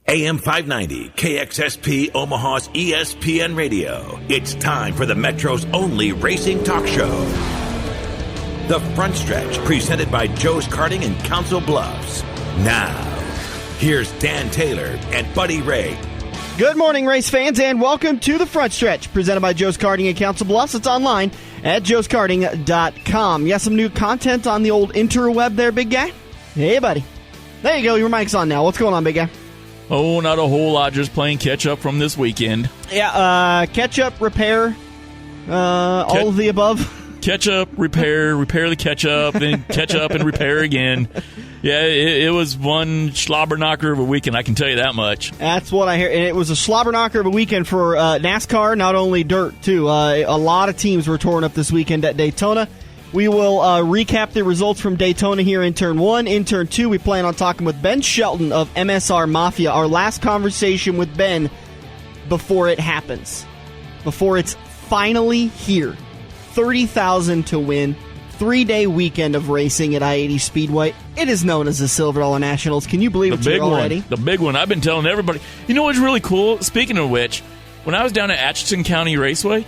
AM 590, KXSP Omaha's ESPN Radio. It's time for the Metro's only racing talk show. The Front Stretch, presented by Joe's Karting in Council Bluffs. Now, here's Dan Taylor and Buddy Ray. Good morning, race fans, and welcome to the Front Stretch, presented by Joe's Karting in Council Bluffs. It's online at joeskarting.com. You got some new content on the old interweb there, big guy? Hey, buddy. There you go. Your mic's on now. What's going on, big guy? Oh, not a whole lot. Just playing catch-up from this weekend. Yeah, catch-up, repair, all of the above. Catch-up, repair the catch-up, then catch-up and repair again. Yeah, it was one slobber-knocker of a weekend, I can tell you that much. That's what I hear. And it was a slobber-knocker of a weekend for NASCAR, not only dirt, too. A lot of teams were torn up this weekend at Daytona. We will recap the results from Daytona here in Turn 1. In Turn 2, we plan on talking with Ben Shelton of MSR Mafia, our last conversation with Ben before it happens, before it's finally here. 30,000 to win, 3-day weekend of racing at I-80 Speedway. It is known as the Silver Dollar Nationals. Can you believe it's here already? The big one. I've been telling everybody. You know what's really cool? Speaking of which, when I was down at Atchison County Raceway,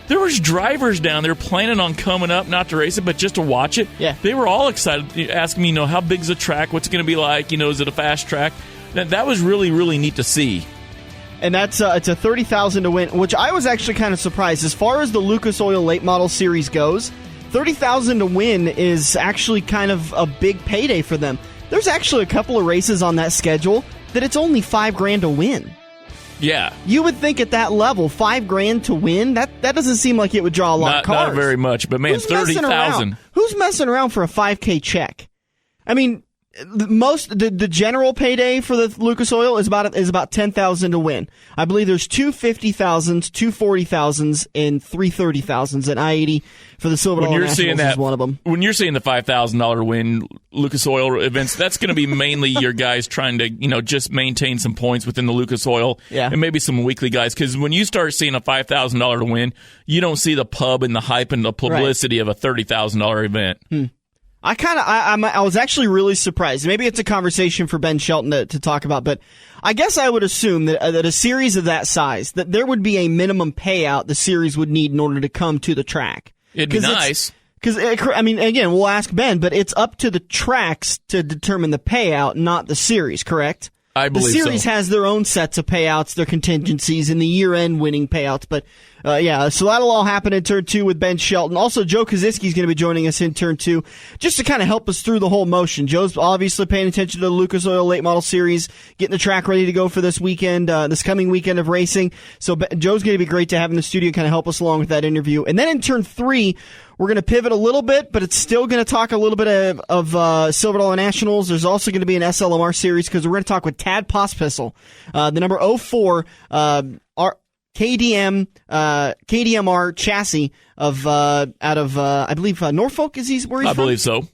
there was drivers down there planning on coming up, not to race it, but just to watch it. Yeah. They were all excited, asking me, how big's the track? What's it going to be like? Is it a fast track? That was really, really neat to see. And that's it's a 30,000 to win, which I was actually kind of surprised. As far as the Lucas Oil Late Model Series goes, 30,000 to win is actually kind of a big payday for them. There's actually a couple of races on that schedule that it's only $5,000 to win. Yeah. You would think at that level, $5,000 to win, that doesn't seem like it would draw a lot of cars. Not very much, but man, 30,000. Who's messing around for a $5,000 check? I mean, the general payday for the Lucas Oil is about 10,000 to win. I believe there's two 50,000s, two 40,000s, and three 30,000s at I-80 for the Silver Dollar Nationals is one of them. When you're seeing the $5,000 win Lucas Oil events, that's going to be mainly your guys trying to just maintain some points within the Lucas Oil, and maybe some weekly guys. Because when you start seeing a $5,000 to win, you don't see the pub and the hype and the publicity of a $30,000 event. I was actually really surprised. Maybe it's a conversation for Ben Shelton to talk about, but I guess I would assume that a series of that size, that there would be a minimum payout the series would need in order to come to the track. It'd be nice. Because, again, we'll ask Ben, but it's up to the tracks to determine the payout, not the series, correct? I believe so. The series has their own sets of payouts, their contingencies, and the year-end winning payouts. But, so that'll all happen in Turn 2 with Ben Shelton. Also, Joe Kosiski is going to be joining us in Turn 2 just to kind of help us through the whole motion. Joe's obviously paying attention to the Lucas Oil Late Model Series, getting the track ready to go for this weekend, this coming weekend of racing. So Joe's going to be great to have in the studio, kind of help us along with that interview. And then in Turn 3, we're going to pivot a little bit, but it's still going to talk a little bit of Silver Dollar Nationals. There's also going to be an SLMR Series because we're going to talk with Tad Pospisil, the number 04 KDMR chassis of out of I believe Norfolk. Is he where he's from? I believe so.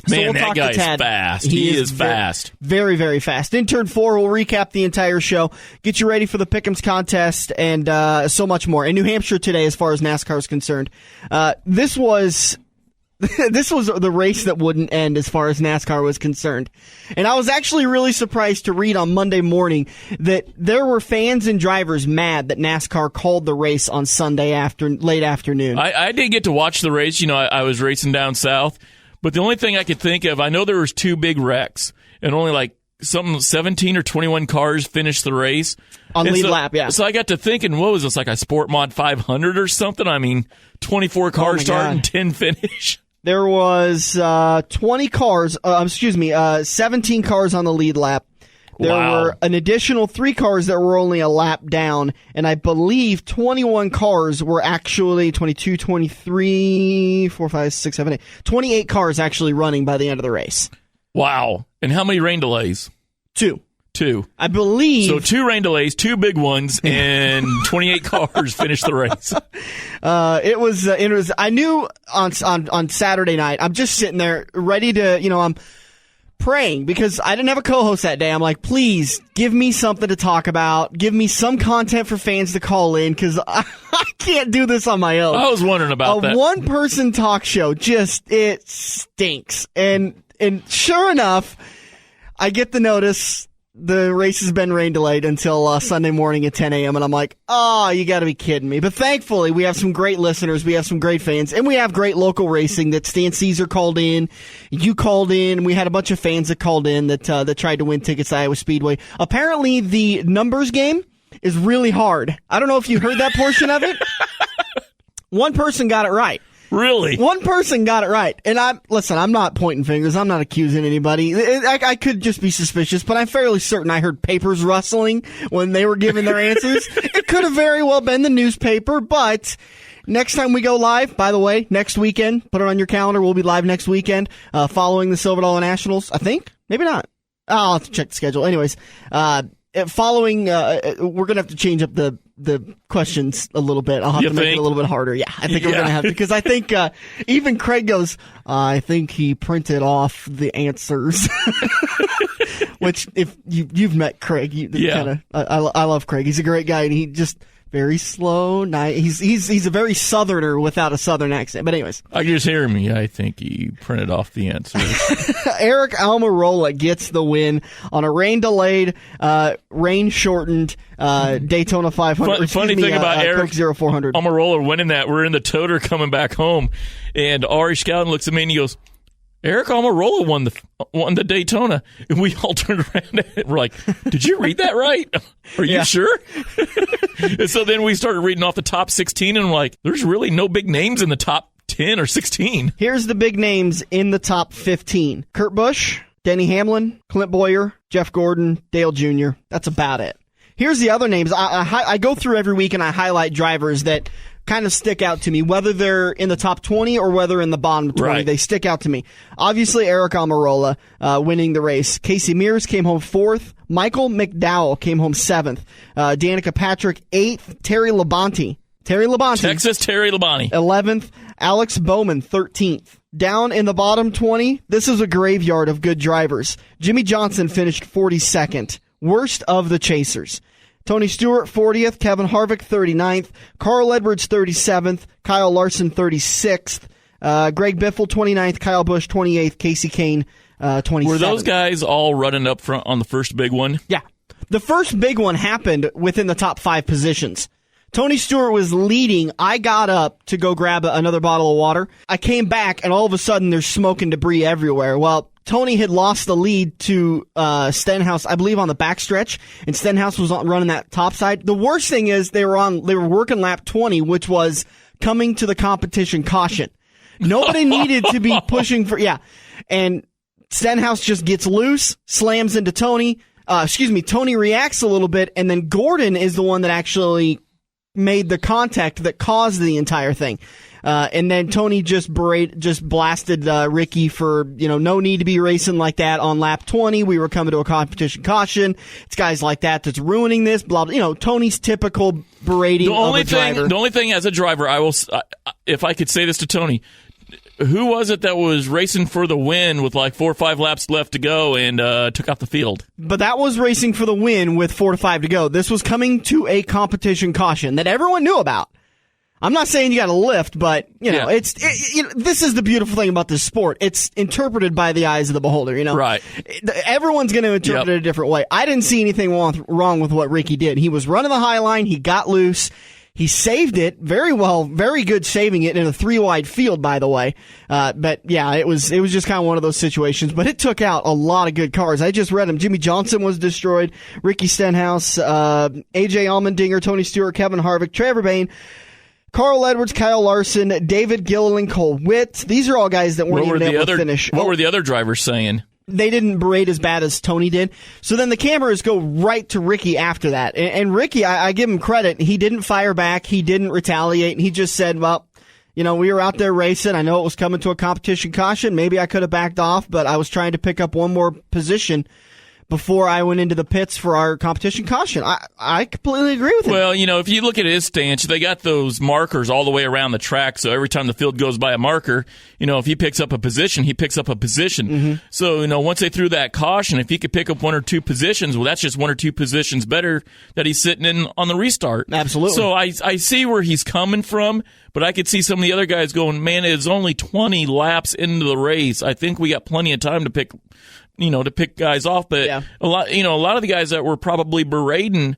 Man, that guy's fast. He is fast. Very, very fast. In Turn 4, we'll recap the entire show, get you ready for the Pick'ems contest, and so much more. In New Hampshire today, as far as NASCAR is concerned, this was the race that wouldn't end as far as NASCAR was concerned. And I was actually really surprised to read on Monday morning that there were fans and drivers mad that NASCAR called the race on Sunday late afternoon. I did get to watch the race. I was racing down south. But the only thing I could think of, I know there was 2 big wrecks, and only 17 or 21 cars finished the race. On lead lap, yeah. So I got to thinking, what was this, like a Sport Mod 500 or something? I mean, 24 cars start and 10 finish. There was 17 cars on the lead lap. There were an additional 3 cars that were only a lap down, and I believe 21 cars were actually 22, 23, 4, 5, 6, 7, 8. 28 cars actually running by the end of the race. Wow. And how many rain delays? 2. 2. I believe. So 2 rain delays, 2 big ones, and 28 cars finished the race. It was. I knew on Saturday night. I'm just sitting there ready to. I'm praying because I didn't have a co-host that day. I'm like, please give me something to talk about. Give me some content for fans to call in because I can't do this on my own. I was wondering about that. A one-person talk show it stinks. And sure enough, I get the notice the race has been rain delayed until Sunday morning at 10 a.m. And I'm like, oh, you got to be kidding me. But thankfully, we have some great listeners. We have some great fans. And we have great local racing that Stan Caesar called in. You called in. We had a bunch of fans that called in that tried to win tickets to Iowa Speedway. Apparently, the numbers game is really hard. I don't know if you heard that portion of it. One person got it right. Really? One person got it right. And I'm not pointing fingers. I'm not accusing anybody. I could just be suspicious, but I'm fairly certain I heard papers rustling when they were giving their answers. It could have very well been the newspaper, but next time we go live, by the way, next weekend, put it on your calendar. We'll be live next weekend, following the Silver Dollar Nationals, I think. Maybe not. I'll have to check the schedule. Anyways, following, we're going to have to change up the questions a little bit. I'll have to make it a little bit harder. Yeah, I think we're going to have to, because I think even Craig goes, I think he printed off the answers. Which, if you've met Craig, I love Craig. He's a great guy, and he just very slow. Nice. He's a very southerner without a southern accent. But anyways, I can just hear me. I think he printed off the answers. Eric Almirola gets the win on a rain-delayed, rain-shortened Daytona 500. Funny thing about Eric 0400. Almirola winning that, we're in the toter coming back home, and Ari Scouten looks at me and he goes, Eric Almirola won the Daytona. And we all turned around and we're like, did you read that right? Are you sure? And so then we started reading off the top 16, and I'm like, there's really no big names in the top 10 or 16. Here's the big names in the top 15. Kurt Busch, Denny Hamlin, Clint Boyer, Jeff Gordon, Dale Jr. That's about it. Here's the other names. I go through every week and I highlight drivers that kind of stick out to me, whether they're in the top 20 or whether in the bottom 20. Right. They stick out to me. Obviously, Eric Almirola winning the race. Casey Mears came home 4th. Michael McDowell came home 7th. Danica Patrick 8th. Terry Labonte. Texas Terry Labonte. 11th. Alex Bowman 13th. Down in the bottom 20, this is a graveyard of good drivers. Jimmy Johnson finished 42nd. Worst of the chasers. Tony Stewart, 40th. Kevin Harvick, 39th. Carl Edwards, 37th. Kyle Larson, 36th. Greg Biffle, 29th. Kyle Busch, 28th. Casey Kane, 27th. Were those guys all running up front on the first big one? Yeah. The first big one happened within the top 5 positions. Tony Stewart was leading. I got up to go grab another bottle of water. I came back, and all of a sudden, there's smoke and debris everywhere. Well, Tony had lost the lead to Stenhouse, I believe, on the backstretch, and Stenhouse was running that top side. The worst thing is they were working lap 20, which was coming to the competition caution. Nobody needed to be pushing for, and Stenhouse just gets loose, slams into Tony. Tony reacts a little bit, and then Gordon is the one that actually made the contact that caused the entire thing. And then Tony just blasted Ricky for, no need to be racing like that on lap 20. We were coming to a competition caution. It's guys like that that's ruining this, blah, blah. Tony's typical berating of a driver. The only thing as a driver, if I could say this to Tony, who was it that was racing for the win with like 4 or 5 laps left to go and took out the field? But that was racing for the win with 4 to 5 to go. This was coming to a competition caution that everyone knew about. I'm not saying you got to lift, but this is the beautiful thing about this sport. It's interpreted by the eyes of the beholder. Right? Everyone's going to interpret it a different way. I didn't see anything wrong with what Ricky did. He was running the high line. He got loose. He saved it very well, very good saving it in a 3-wide field, by the way. But yeah, it was just kind of one of those situations. But it took out a lot of good cars. I just read them. Jimmy Johnson was destroyed. Ricky Stenhouse, AJ Allmendinger, Tony Stewart, Kevin Harvick, Trevor Bayne, Carl Edwards, Kyle Larson, David Gilliland, Cole Witt. These are all guys that weren't even able to finish. What were the other drivers saying? They didn't berate as bad as Tony did. So then the cameras go right to Ricky after that. And Ricky, I give him credit. He didn't fire back. He didn't retaliate. And he just said, well, we were out there racing. I know it was coming to a competition caution. Maybe I could have backed off, but I was trying to pick up one more position before I went into the pits for our competition caution. I completely agree with him. Well, if you look at his stance, they got those markers all the way around the track, so every time the field goes by a marker, if he picks up a position, he picks up a position. Mm-hmm. So, once they threw that caution, if he could pick up 1 or 2 positions, well, that's just 1 or 2 positions better that he's sitting in on the restart. Absolutely. So I see where he's coming from, but I could see some of the other guys going, man, it's only 20 laps into the race. I think we got plenty of time to pick to pick guys off, but a lot of the guys that were probably berating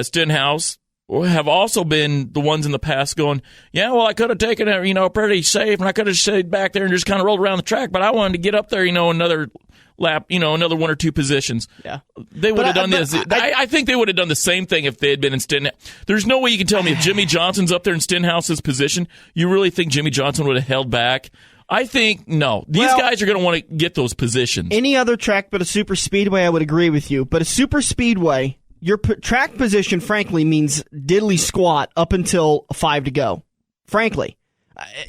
Stenhouse have also been the ones in the past going, yeah, well, I could have taken it, pretty safe, and I could have stayed back there and just kind of rolled around the track, but I wanted to get up there, another lap, another one or two positions. Yeah. They would have done this. I think they would have done the same thing if they had been in Stenhouse. There's no way you can tell me if Jimmy Johnson's up there in Stenhouse's position, you really think Jimmy Johnson would have held back? I think, no. These guys are going to want to get those positions. Any other track but a super speedway, I would agree with you. But a super speedway, your track position, frankly, means diddly squat up until 5 to go. Frankly.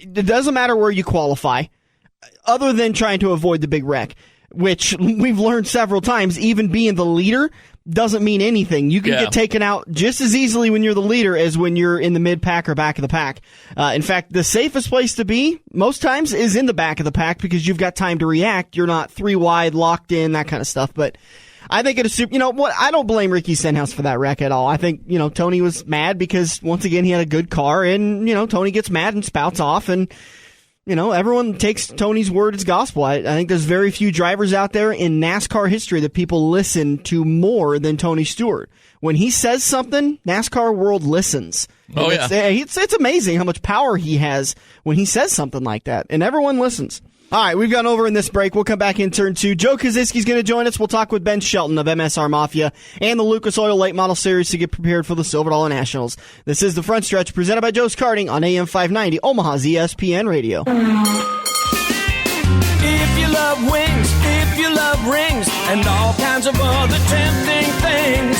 It doesn't matter where you qualify, other than trying to avoid the big wreck, which we've learned several times, even being the leader doesn't mean anything. You can get taken out just as easily when you're the leader as when you're in the mid-pack or back of the pack. In fact, the safest place to be most times is in the back of the pack because you've got time to react. You're not 3 wide, locked in, that kind of stuff. But I think I don't blame Ricky Stenhouse for that wreck at all. I think, Tony was mad because, once again, he had a good car, and, Tony gets mad and spouts off, and everyone takes Tony's word as gospel. I think there's very few drivers out there in NASCAR history that people listen to more than Tony Stewart. When he says something, NASCAR world listens. Oh, yeah. It's amazing how much power he has when he says something like that, and everyone listens. All right, we've gone over in this break. We'll come back in turn 2. Joe Kosiski's going to join us. We'll talk with Ben Shelton of MSR Mafia and the Lucas Oil Late Model Series to get prepared for the Silver Dollar Nationals. This is The Front Stretch, presented by Joe's Karting on AM 590, Omaha's ESPN Radio. If you love wings, if you love rings, and all kinds of other tempting things,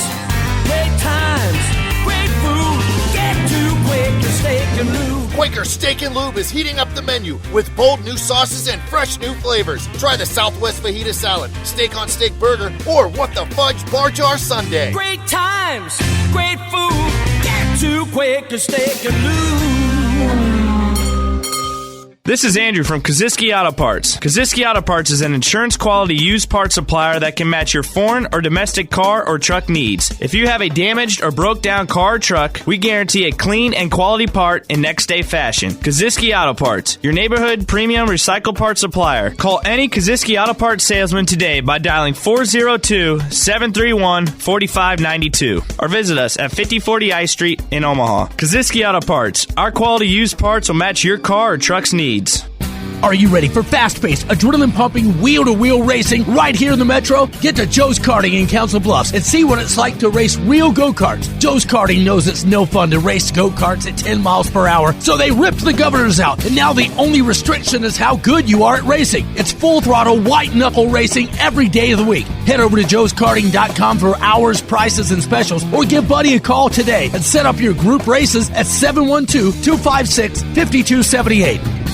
great times, great food, get to Quaker Steak and Lube. Quaker Steak and Lube is heating up the menu with bold new sauces and fresh new flavors. Try the Southwest Fajita Salad, Steak on Steak Burger, or What the Fudge Bar Jar Sundae. Great times, great food, get to Quaker Steak and Lube. This is Andrew from Kosiski Auto Parts. Kosiski Auto Parts is an insurance-quality used parts supplier that can match your foreign or domestic car or truck needs. If you have a damaged or broke-down car or truck, we guarantee a clean and quality part in next-day fashion. Kosiski Auto Parts, your neighborhood premium recycled parts supplier. Call any Kosiski Auto Parts salesman today by dialing 402-731-4592 or visit us at 5040 I Street in Omaha. Kosiski Auto Parts, our quality used parts will match your car or truck's needs. Are you ready for fast-paced, adrenaline-pumping, wheel-to-wheel racing right here in the Metro? Get to Joe's Karting in Council Bluffs and see what it's like to race real go-karts. Joe's Karting knows it's no fun to race go-karts at 10 miles per hour, so they ripped the governors out, and now the only restriction is how good you are at racing. It's full-throttle, white-knuckle racing every day of the week. Head over to joeskarting.com for hours, prices, and specials, or give Buddy a call today and set up your group races at 712-256-5278.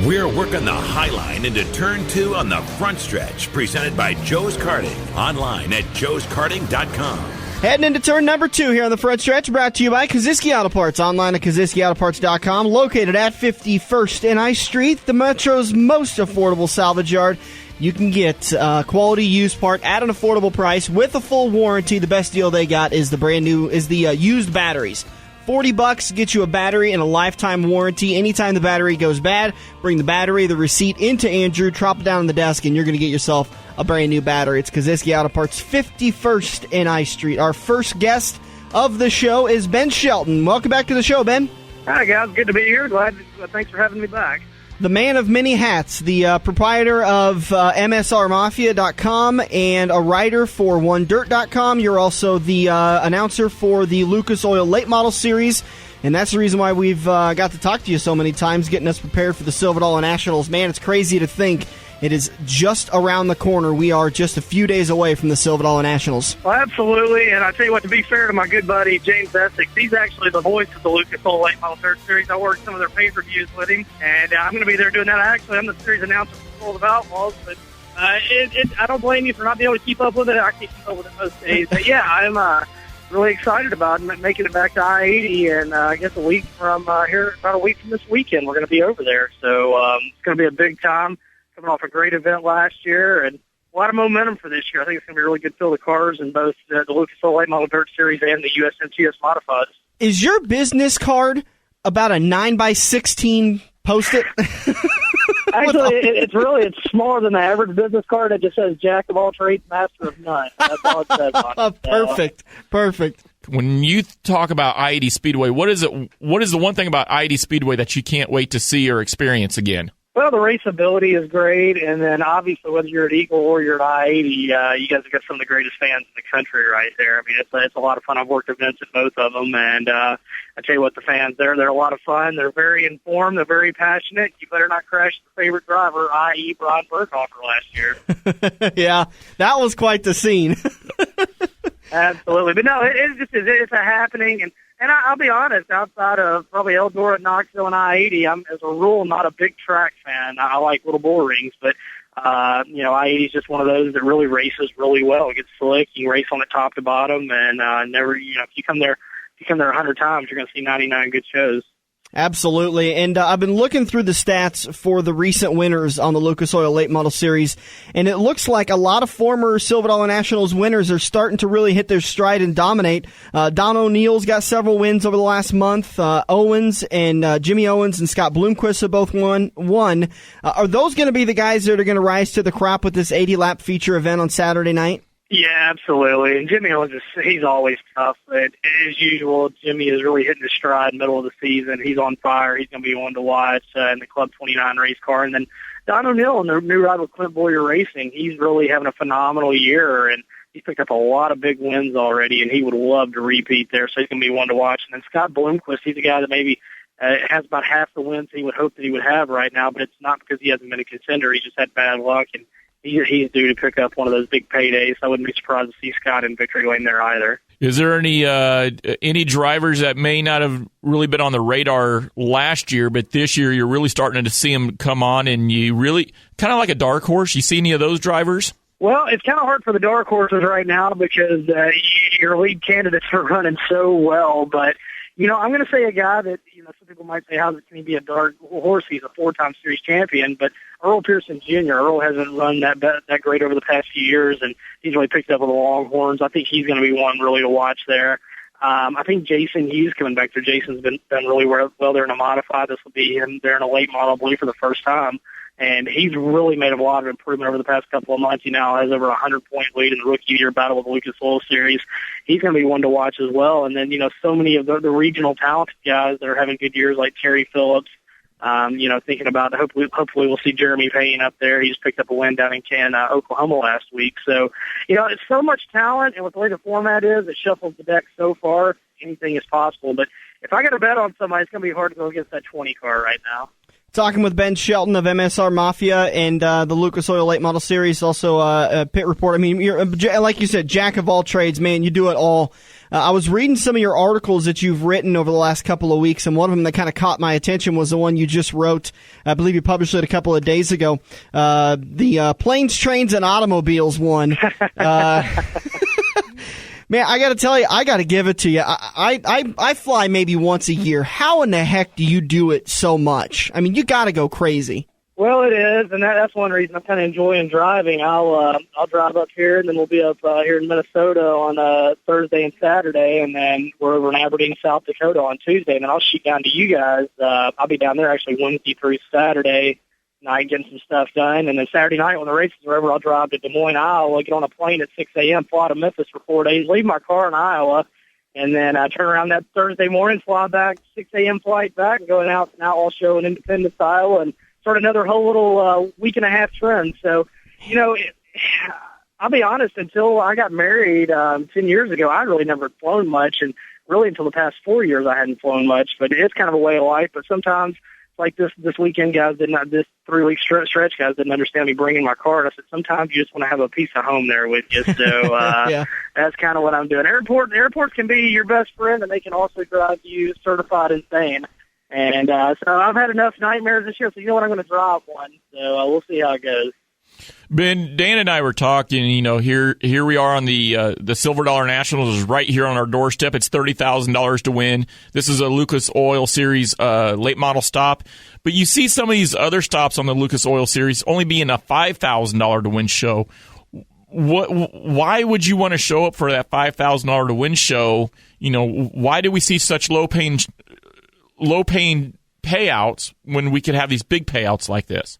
We're working the high line into turn 2 on the front stretch, presented by Joe's Karting. Online at joeskarting.com. Heading into turn number 2 here on the front stretch, brought to you by Kosiski Auto Parts. Online at KosiskiAutoParts.com. Located at 51st and I Street, the Metro's most affordable salvage yard. You can get quality used part at an affordable price with a full warranty. The best deal they got is the used batteries. $40 gets you a battery and a lifetime warranty. Anytime the battery goes bad, bring the battery, the receipt into Andrew, drop it down on the desk, and you're going to get yourself a brand new battery. It's Kosiski Auto Parts, 51st and I Street. Our first guest of the show is Ben Shelton. Welcome back to the show, Ben. Hi, guys. Good to be here. Thanks for having me back. The man of many hats, the proprietor of MSRMafia.com and a writer for OneDirt.com. You're also the announcer for the Lucas Oil Late Model Series, and that's the reason why we've got to talk to you so many times, getting us prepared for the Silver Dollar Nationals. Man, it's crazy to think it is just around the corner. We are just a few days away from the Silver Dollar Nationals. Well, absolutely, and I tell you what, to be fair to my good buddy James Essex, he's actually the voice of the Lucas Oil Late Model Dirt Series. I worked some of their pay-per-views with him, and I'm going to be there doing that. Actually, I'm the series announcer for World of Outlaws, but I don't blame you for not being able to keep up with it. I can't keep up with it most days. But yeah, I'm really excited about making it back to I-80, and I guess a week from here, about a week from this weekend, we're going to be over there. So it's going to be a big time. Coming off a great event last year, and a lot of momentum for this year. I think it's going to be a really good field of cars in both the Lucas Oil Late Model Dirt Series and the USMTS Modifieds. Is your business card about a 9x16 Post-it? Actually, it's smaller than the average business card. It just says Jack of all trades, master of none. That's all it says on it. Perfect. When you talk about I-80 Speedway, what is the one thing about I-80 Speedway that you can't wait to see or experience again? Well, the raceability is great, and then obviously whether you're at Eagle or you're at I-80, you guys have got some of the greatest fans in the country right there. I mean, it's a lot of fun. I've worked events at both of them, and I tell you what, the fans they're a lot of fun. They're very informed. They're very passionate. You better not crash the favorite driver, i.e. Brian Burke, last year. Yeah, that was quite the scene. Absolutely, but no, it's a happening, and I'll be honest, outside of probably Eldora, Knoxville, and I-80, I'm, as a rule, not a big track fan. I like little bull rings, but, I-80 is just one of those that really races really well. It gets slick. You can race on it top to bottom, and if you come there 100 times, you're going to see 99 good shows. Absolutely, and I've been looking through the stats for the recent winners on the Lucas Oil Late Model Series, and it looks like a lot of former Silver Dollar Nationals winners are starting to really hit their stride and dominate. Don O'Neill's got several wins over the last month. Owens and Jimmy Owens and Scott Bloomquist have both won. Are those going to be the guys that are going to rise to the crop with this 80-lap feature event on Saturday night? Yeah, absolutely. And Jimmy Owens, he's always tough. But as usual, Jimmy is really hitting his stride middle of the season. He's on fire. He's going to be one to watch in the Club 29 race car. And then Don O'Neill and their new rival, Clint Boyer Racing, he's really having a phenomenal year. And he's picked up a lot of big wins already, and he would love to repeat there. So he's going to be one to watch. And then Scott Bloomquist, he's a guy that maybe has about half the wins he would hope that he would have right now. But it's not because he hasn't been a contender. He just had bad luck. And he's due to pick up one of those big paydays. I wouldn't be surprised to see Scott in victory lane there either. Is there any drivers that may not have really been on the radar last year, but this year you're really starting to see them come on, and you really kind of like a dark horse? You see any of those drivers? Well, it's kind of hard for the dark horses right now because your lead candidates are running so well, but I'm going to say a guy that, some people might say, how can he be a dark horse? He's a 4-time series champion, but Earl Pearson Jr. Earl hasn't run that great over the past few years, and he's really picked up with the Longhorns. I think he's going to be one really to watch there. I think Jason Hughes coming back there. Jason's been really well there in a modified. This will be him there in a late model, I believe, for the first time. And he's really made a lot of improvement over the past couple of months. He now has over 100-point lead in the rookie year battle with the Lucas Oil Series. He's going to be one to watch as well. And then, so many of the regional talented guys that are having good years like Terry Phillips, thinking about hopefully we'll see Jeremy Payne up there. He just picked up a win down in Oklahoma last week. So, it's so much talent, and with the way the format is, it shuffles the deck so far. Anything is possible. But if I got to bet on somebody, it's going to be hard to go against that 20 car right now. Talking with Ben Shelton of MSR Mafia and the Lucas Oil Late Model Series, also a pit report. I mean, you're, like you said, jack of all trades, man. You do it all. I was reading some of your articles that you've written over the last couple of weeks, and one of them that kind of caught my attention was the one you just wrote. I believe you published it a couple of days ago. The Planes, Trains, and Automobiles one. Man, I got to tell you, I got to give it to you. I fly maybe once a year. How in the heck do you do it so much? I mean, you got to go crazy. Well, it is, and that's one reason I'm kind of enjoying driving. I'll drive up here, and then we'll be up here in Minnesota on Thursday and Saturday, and then we're over in Aberdeen, South Dakota on Tuesday, and then I'll shoot down to you guys. I'll be down there actually Wednesday through Saturday night getting some stuff done, and then Saturday night when the races are over, I'll drive to Des Moines, Iowa, get on a plane at 6 a.m., fly to Memphis for 4 days, leave my car in Iowa, and then I turn around that Thursday morning, fly back, 6 a.m. flight back, and go out to an outlaw show in Independence, Iowa, and start another whole little week and a half trend. So, I'll be honest, until I got married 10 years ago, I really never flown much, and really until the past 4 years I hadn't flown much, but it's kind of a way of life. But sometimes, like this weekend, this 3-week stretch, guys didn't understand me bringing my car. And I said, sometimes you just want to have a piece of home there with you. So yeah. That's kind of what I'm doing. Airports can be your best friend, and they can also drive you certified insane. And so I've had enough nightmares this year, so you know what, I'm going to drive one. So we'll see how it goes. Ben, Dan and I were talking, here we are on the Silver Dollar Nationals is right here on our doorstep. It's $30,000 to win. This is a Lucas Oil Series late model stop. But you see some of these other stops on the Lucas Oil Series only being a $5,000 to win show. Why would you want to show up for that $5,000 to win show? Why do we see such low paying payouts when we could have these big payouts like this?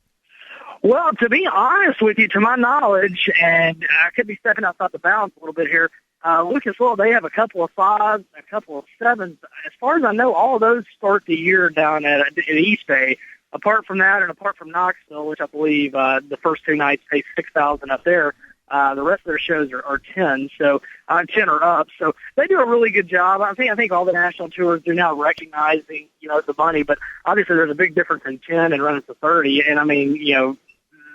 Well, to be honest with you, to my knowledge, and I could be stepping outside the bounds a little bit here, Lucas Oil, they have a couple of 5s, a couple of 7s. As far as I know, all of those start the year down at East Bay. Apart from that, and apart from Knoxville, which I believe the first 2 nights pay $6,000 up there, the rest of their shows are 10, so 10 or up. So they do a really good job. I think all the national tours are now recognizing, the money, but obviously there's a big difference in 10 and running to 30. And I mean,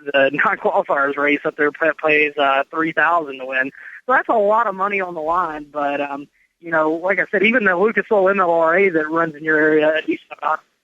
the non-qualifiers race up there pays $3,000 to win. So that's a lot of money on the line. But like I said, even the Lucas Oil MLRA that runs in your area, at least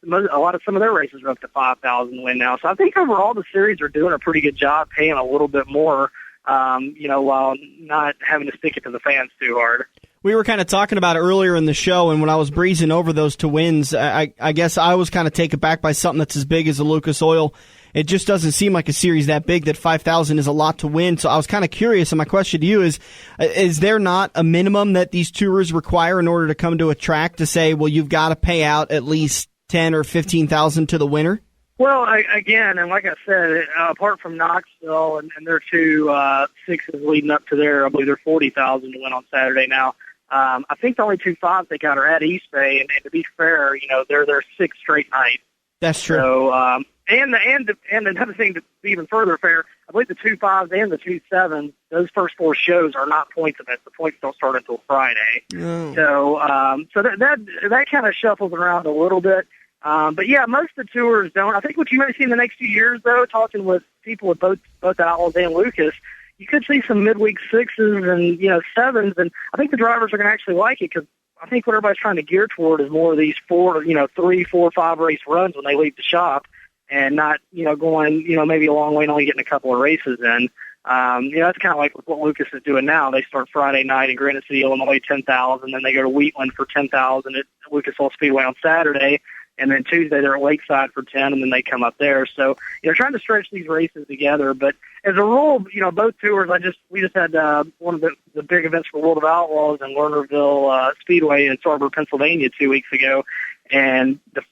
some of their races are up to $5,000 to win now. So I think overall the series are doing a pretty good job paying a little bit more, while not having to stick it to the fans too hard. We were kind of talking about it earlier in the show, and when I was breezing over those to wins, I guess I was kind of taken back by something that's as big as the Lucas Oil. It just doesn't seem like a series that big that $5,000 is a lot to win. So I was kind of curious, and my question to you is there not a minimum that these tours require in order to come to a track to say, well, you've got to pay out at least $10,000 or $15,000 to the winner? Well, again, and like I said, apart from Knoxville and their 2 6s leading up to there, I believe they're $40,000 to win on Saturday now. I think the only 2 5s they got are at East Bay, and to be fair, they're their 6th straight night. That's true. So, and another thing to be even further fair, I believe the 2 5s and the 2 7s, those first 4 shows are not points events. The points don't start until Friday. Oh. So that kind of shuffles around a little bit. But yeah, most of the tours don't. I think what you might see in the next few years, though, talking with people with both Outlaws and Lucas, you could see some midweek 6s and 7s, and I think the drivers are going to actually like it because I think what everybody's trying to gear toward is more of these 3, 4, 5 race runs when they leave the shop, and not going maybe a long way and only getting a couple of races in. That's kind of like what Lucas is doing now. They start Friday night in Granite City, Illinois, 10,000, then they go to Wheatland for 10,000 at Lucas Oil Speedway on Saturday. And then Tuesday they're at Lakeside for 10, and then they come up there. So, trying to stretch these races together. But as a rule, both tours, we just had one of the big events for World of Outlaws in Lernerville Speedway in Sarber, Pennsylvania 2 weeks ago. And the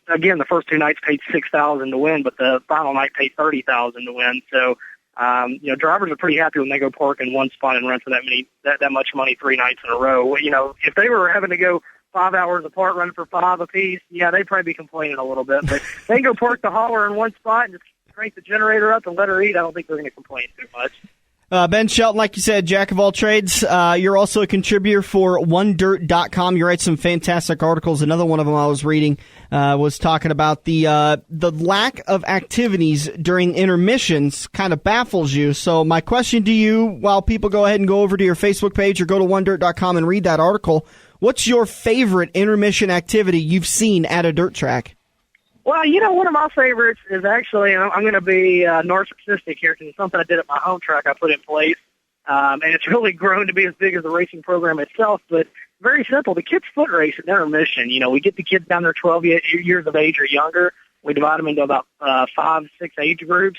first 2 nights paid $6,000 to win, but the final night paid $30,000 to win. So, drivers are pretty happy when they go park in one spot and run for that much money 3 nights in a row. If they were having to go 5 hours apart running for 5 apiece, yeah, they'd probably be complaining a little bit. But they go park the hauler in one spot and just crank the generator up and let her eat. I don't think they're going to complain too much. Ben Shelton, like you said, jack of all trades. You're also a contributor for OneDirt.com. You write some fantastic articles. Another one of them I was reading was talking about the lack of activities during intermissions kind of baffles you. So my question to you, while people go ahead and go over to your Facebook page or go to OneDirt.com and read that article, what's your favorite intermission activity you've seen at a dirt track? Well, one of my favorites is actually, and I'm going to be narcissistic here because it's something I did at my home track I put in place, and it's really grown to be as big as the racing program itself, but very simple. The kids' foot race at intermission, we get the kids down there 12 years of age or younger. We divide them into about 5, 6 age groups,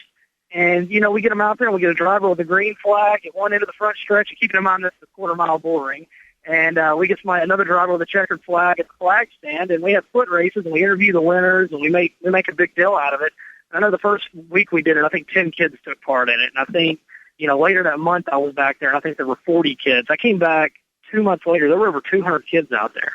and, we get them out there and we get a driver with a green flag at one end of the front stretch, and keeping in mind that's the quarter-mile bull ring. And we get another driver with a checkered flag at the flag stand, and we have foot races, and we interview the winners, and we make a big deal out of it. I know the first week we did it, I think 10 kids took part in it. And I think, later that month I was back there, and I think there were 40 kids. I came back 2 months later, there were over 200 kids out there.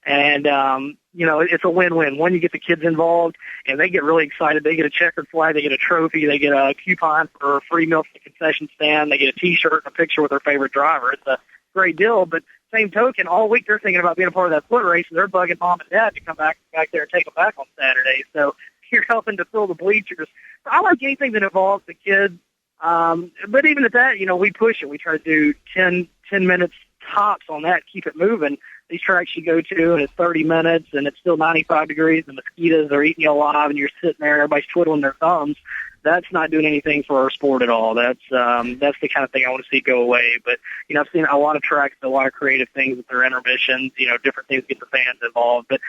And, it's a win-win. One, you get the kids involved, and they get really excited. They get a checkered flag, they get a trophy, they get a coupon for a free meal at the concession stand, they get a T-shirt and a picture with their favorite driver. It's a great deal, but same token, all week they're thinking about being a part of that foot race, and they're bugging mom and dad to come back there and take them back on Saturday. So you're helping to fill the bleachers. So I like anything that involves the kids. But even at that, we push it. We try to do 10 minutes tops on that, keep it moving. These tracks you go to, and it's 30 minutes, and it's still 95 degrees, and mosquitoes are eating you alive, and you're sitting there, and everybody's twiddling their thumbs. That's not doing anything for our sport at all. That's the kind of thing I want to see go away. But, I've seen a lot of tracks do a lot of creative things with their intermissions, different things to get the fans involved. But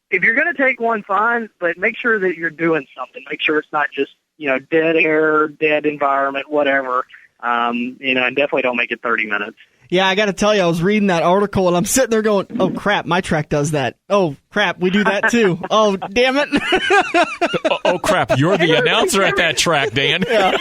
if you're going to take one, fine, but make sure that you're doing something. Make sure it's not just, dead air, dead environment, whatever. And definitely don't make it 30 minutes. Yeah, I got to tell you, I was reading that article, and I'm sitting there going, oh, crap, my track does that. Oh, crap, we do that, too. Oh, damn it. Oh, crap, you're the announcer at that track, Dan. Yeah.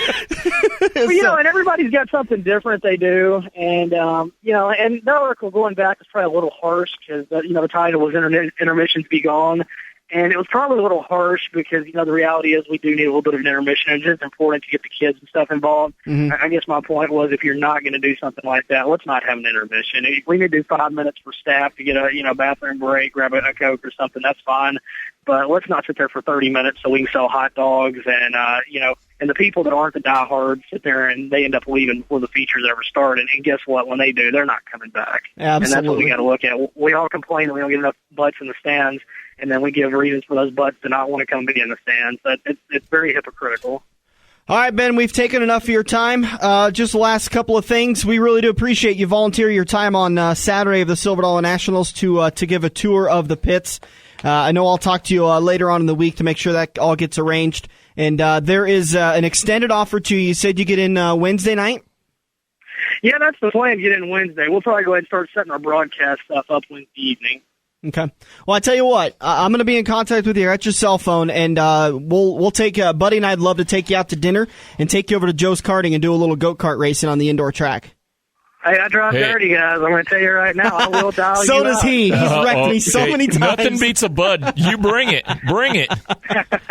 Well, and everybody's got something different they do. And, and the article going back is probably a little harsh because, the title was Intermission to be Gone. And it was probably a little harsh because, the reality is we do need a little bit of an intermission. And it's just important to get the kids and stuff involved. Mm-hmm. I guess my point was if you're not going to do something like that, let's not have an intermission. We need to do 5 minutes for staff to get a, bathroom break, grab a Coke or something. That's fine. But let's not sit there for 30 minutes so we can sell hot dogs and, and the people that aren't the diehards sit there and they end up leaving before the features ever start. And guess what? When they do, they're not coming back. Absolutely. And that's what we got to look at. We all complain that we don't get enough butts in the stands, and then we give reasons for those butts to not want to come be in the stands. But it's very hypocritical. All right, Ben, we've taken enough of your time. Just the last couple of things. We really do appreciate you volunteering your time on Saturday of the Silver Dollar Nationals to give a tour of the pits. I know I'll talk to you later on in the week to make sure that all gets arranged. And there is an extended offer to you. You said you get in Wednesday night? Yeah, that's the plan, get in Wednesday. We'll probably go ahead and start setting our broadcast stuff up Wednesday evening. Okay. Well, I tell you what, I'm going to be in contact with you at your cell phone, and we'll take Buddy and I'd love to take you out to dinner and take you over to Joe's Karting and do a little go-kart racing on the indoor track. Hey, I drive dirty, guys. I'm going to tell you right now. I will dial you So does up. he. He's wrecked me so many times. Nothing beats a Bud. You bring it. Bring it.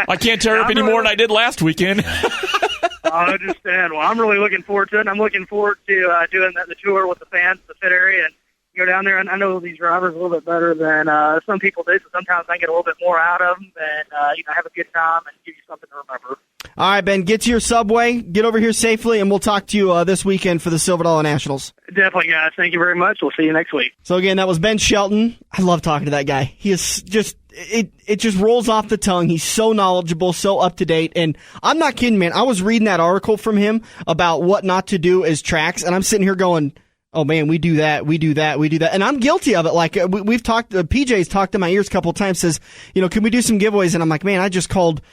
I can't tear up any more than I did last weekend. I understand. Well, I'm really looking forward to it. I'm looking forward to doing the tour with the fans, the pit area, and go down there. And I know these drivers a little bit better than some people do, so sometimes I get a little bit more out of them and have a good time and give you something to remember. All right, Ben, get to your subway, get over here safely, and we'll talk to you this weekend for the Silver Dollar Nationals. Definitely, guys. Thank you very much. We'll see you next week. So, again, that was Ben Shelton. I love talking to that guy. He is just, it just rolls off the tongue. He's so knowledgeable, so up-to-date. And I'm not kidding, man. I was reading that article from him about what not to do as tracks, and I'm sitting here going, oh, man, we do that. And I'm guilty of it. Like, we've talked, PJ's talked in my ears a couple of times, says, can we do some giveaways? And I'm like, man, I just called,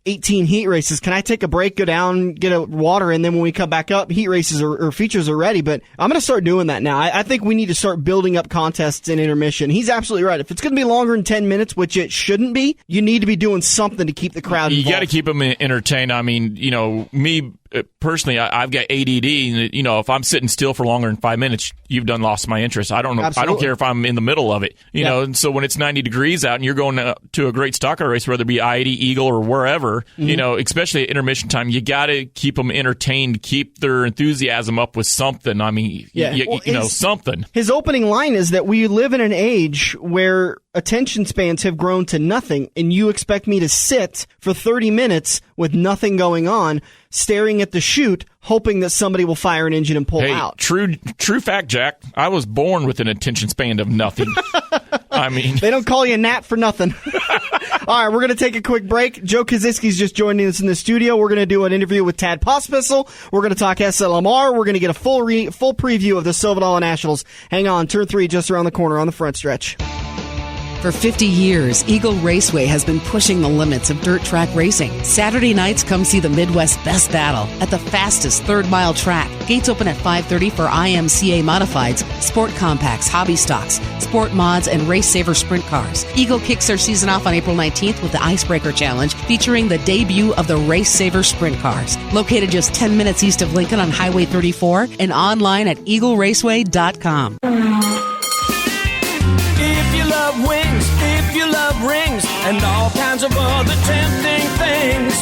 18 heat races. Can I take a break, go down, get a water, and then when we come back up, heat races or features are ready? But I'm going to start doing that now. I think we need to start building up contests in intermission. He's absolutely right. If it's going to be longer than 10 minutes, which it shouldn't be, you need to be doing something to keep the crowd involved. You got to keep them entertained. I mean, me personally, I've got ADD, and if I'm sitting still for longer than 5 minutes, you've done lost my interest. I don't know. Absolutely. I don't care if I'm in the middle of it. You know, and so when it's 90 degrees out and you're going to a great stock car race, whether it be I-80, Eagle, or wherever, especially at intermission time, you got to keep them entertained, keep their enthusiasm up with something. I mean, something. His opening line is that we live in an age where attention spans have grown to nothing, and you expect me to sit for 30 minutes with nothing going on, staring at the chute, hoping that somebody will fire an engine and pull out. True fact, Jack. I was born with an attention span of nothing. I mean, they don't call you Nat for nothing. All right, we're going to take a quick break. Joe Kosiski's just joining us in the studio. We're going to do an interview with Tad Pospisil. We're going to talk SLMR. We're going to get a full preview of the Silver Dollar Nationals. Hang on, turn 3 just around the corner on the front stretch. For 50 years, Eagle Raceway has been pushing the limits of dirt track racing. Saturday nights, come see the Midwest Best Battle at the fastest third-mile track. Gates open at 5:30 for IMCA Modifieds, Sport Compacts, Hobby Stocks, Sport Mods, and Race Saver Sprint Cars. Eagle kicks their season off on April 19th with the Icebreaker Challenge, featuring the debut of the Race Saver Sprint Cars. Located just 10 minutes east of Lincoln on Highway 34 and online at eagleraceway.com. Wings, if you love rings and all kinds of other tempting things.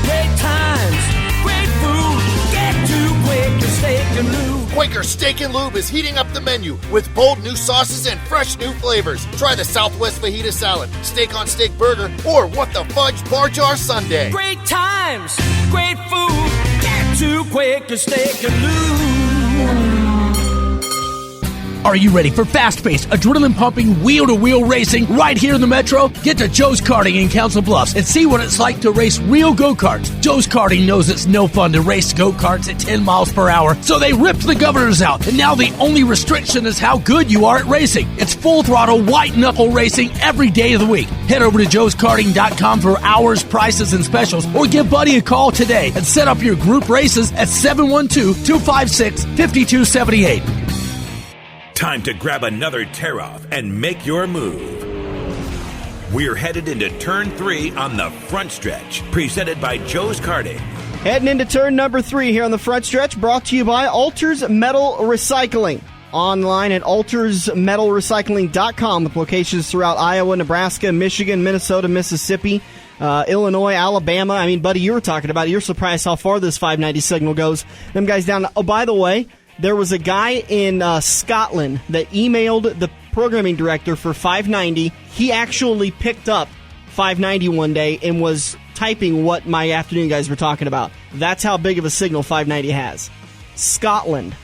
Great times, great food, get to Quaker Steak and Lube. Quaker Steak and Lube is heating up the menu with bold new sauces and fresh new flavors. Try the Southwest Fajita Salad, Steak on Steak Burger, or What the Fudge Bar Jar Sundae. Great times, great food, get to Quaker Steak and Lube. Are you ready for fast-paced, adrenaline-pumping, wheel-to-wheel racing right here in the Metro? Get to Joe's Karting in Council Bluffs and see what it's like to race real go-karts. Joe's Karting knows it's no fun to race go-karts at 10 miles per hour, so they ripped the governors out, and now the only restriction is how good you are at racing. It's full-throttle, white-knuckle racing every day of the week. Head over to joeskarting.com for hours, prices, and specials, or give Buddy a call today and set up your group races at 712-256-5278. Time to grab another tear-off and make your move. We're headed into Turn 3 on the front stretch, presented by Joe's Karting. Heading into turn number 3 here on the front stretch, brought to you by Alters Metal Recycling. Online at altersmetalrecycling.com with locations throughout Iowa, Nebraska, Michigan, Minnesota, Mississippi, Illinois, Alabama. I mean, buddy, you were talking about it. You're surprised how far this 590 signal goes. Them guys down. Oh, by the way, there was a guy in Scotland that emailed the programming director for 590. He actually picked up 590 one day and was typing what my afternoon guys were talking about. That's how big of a signal 590 has. Scotland.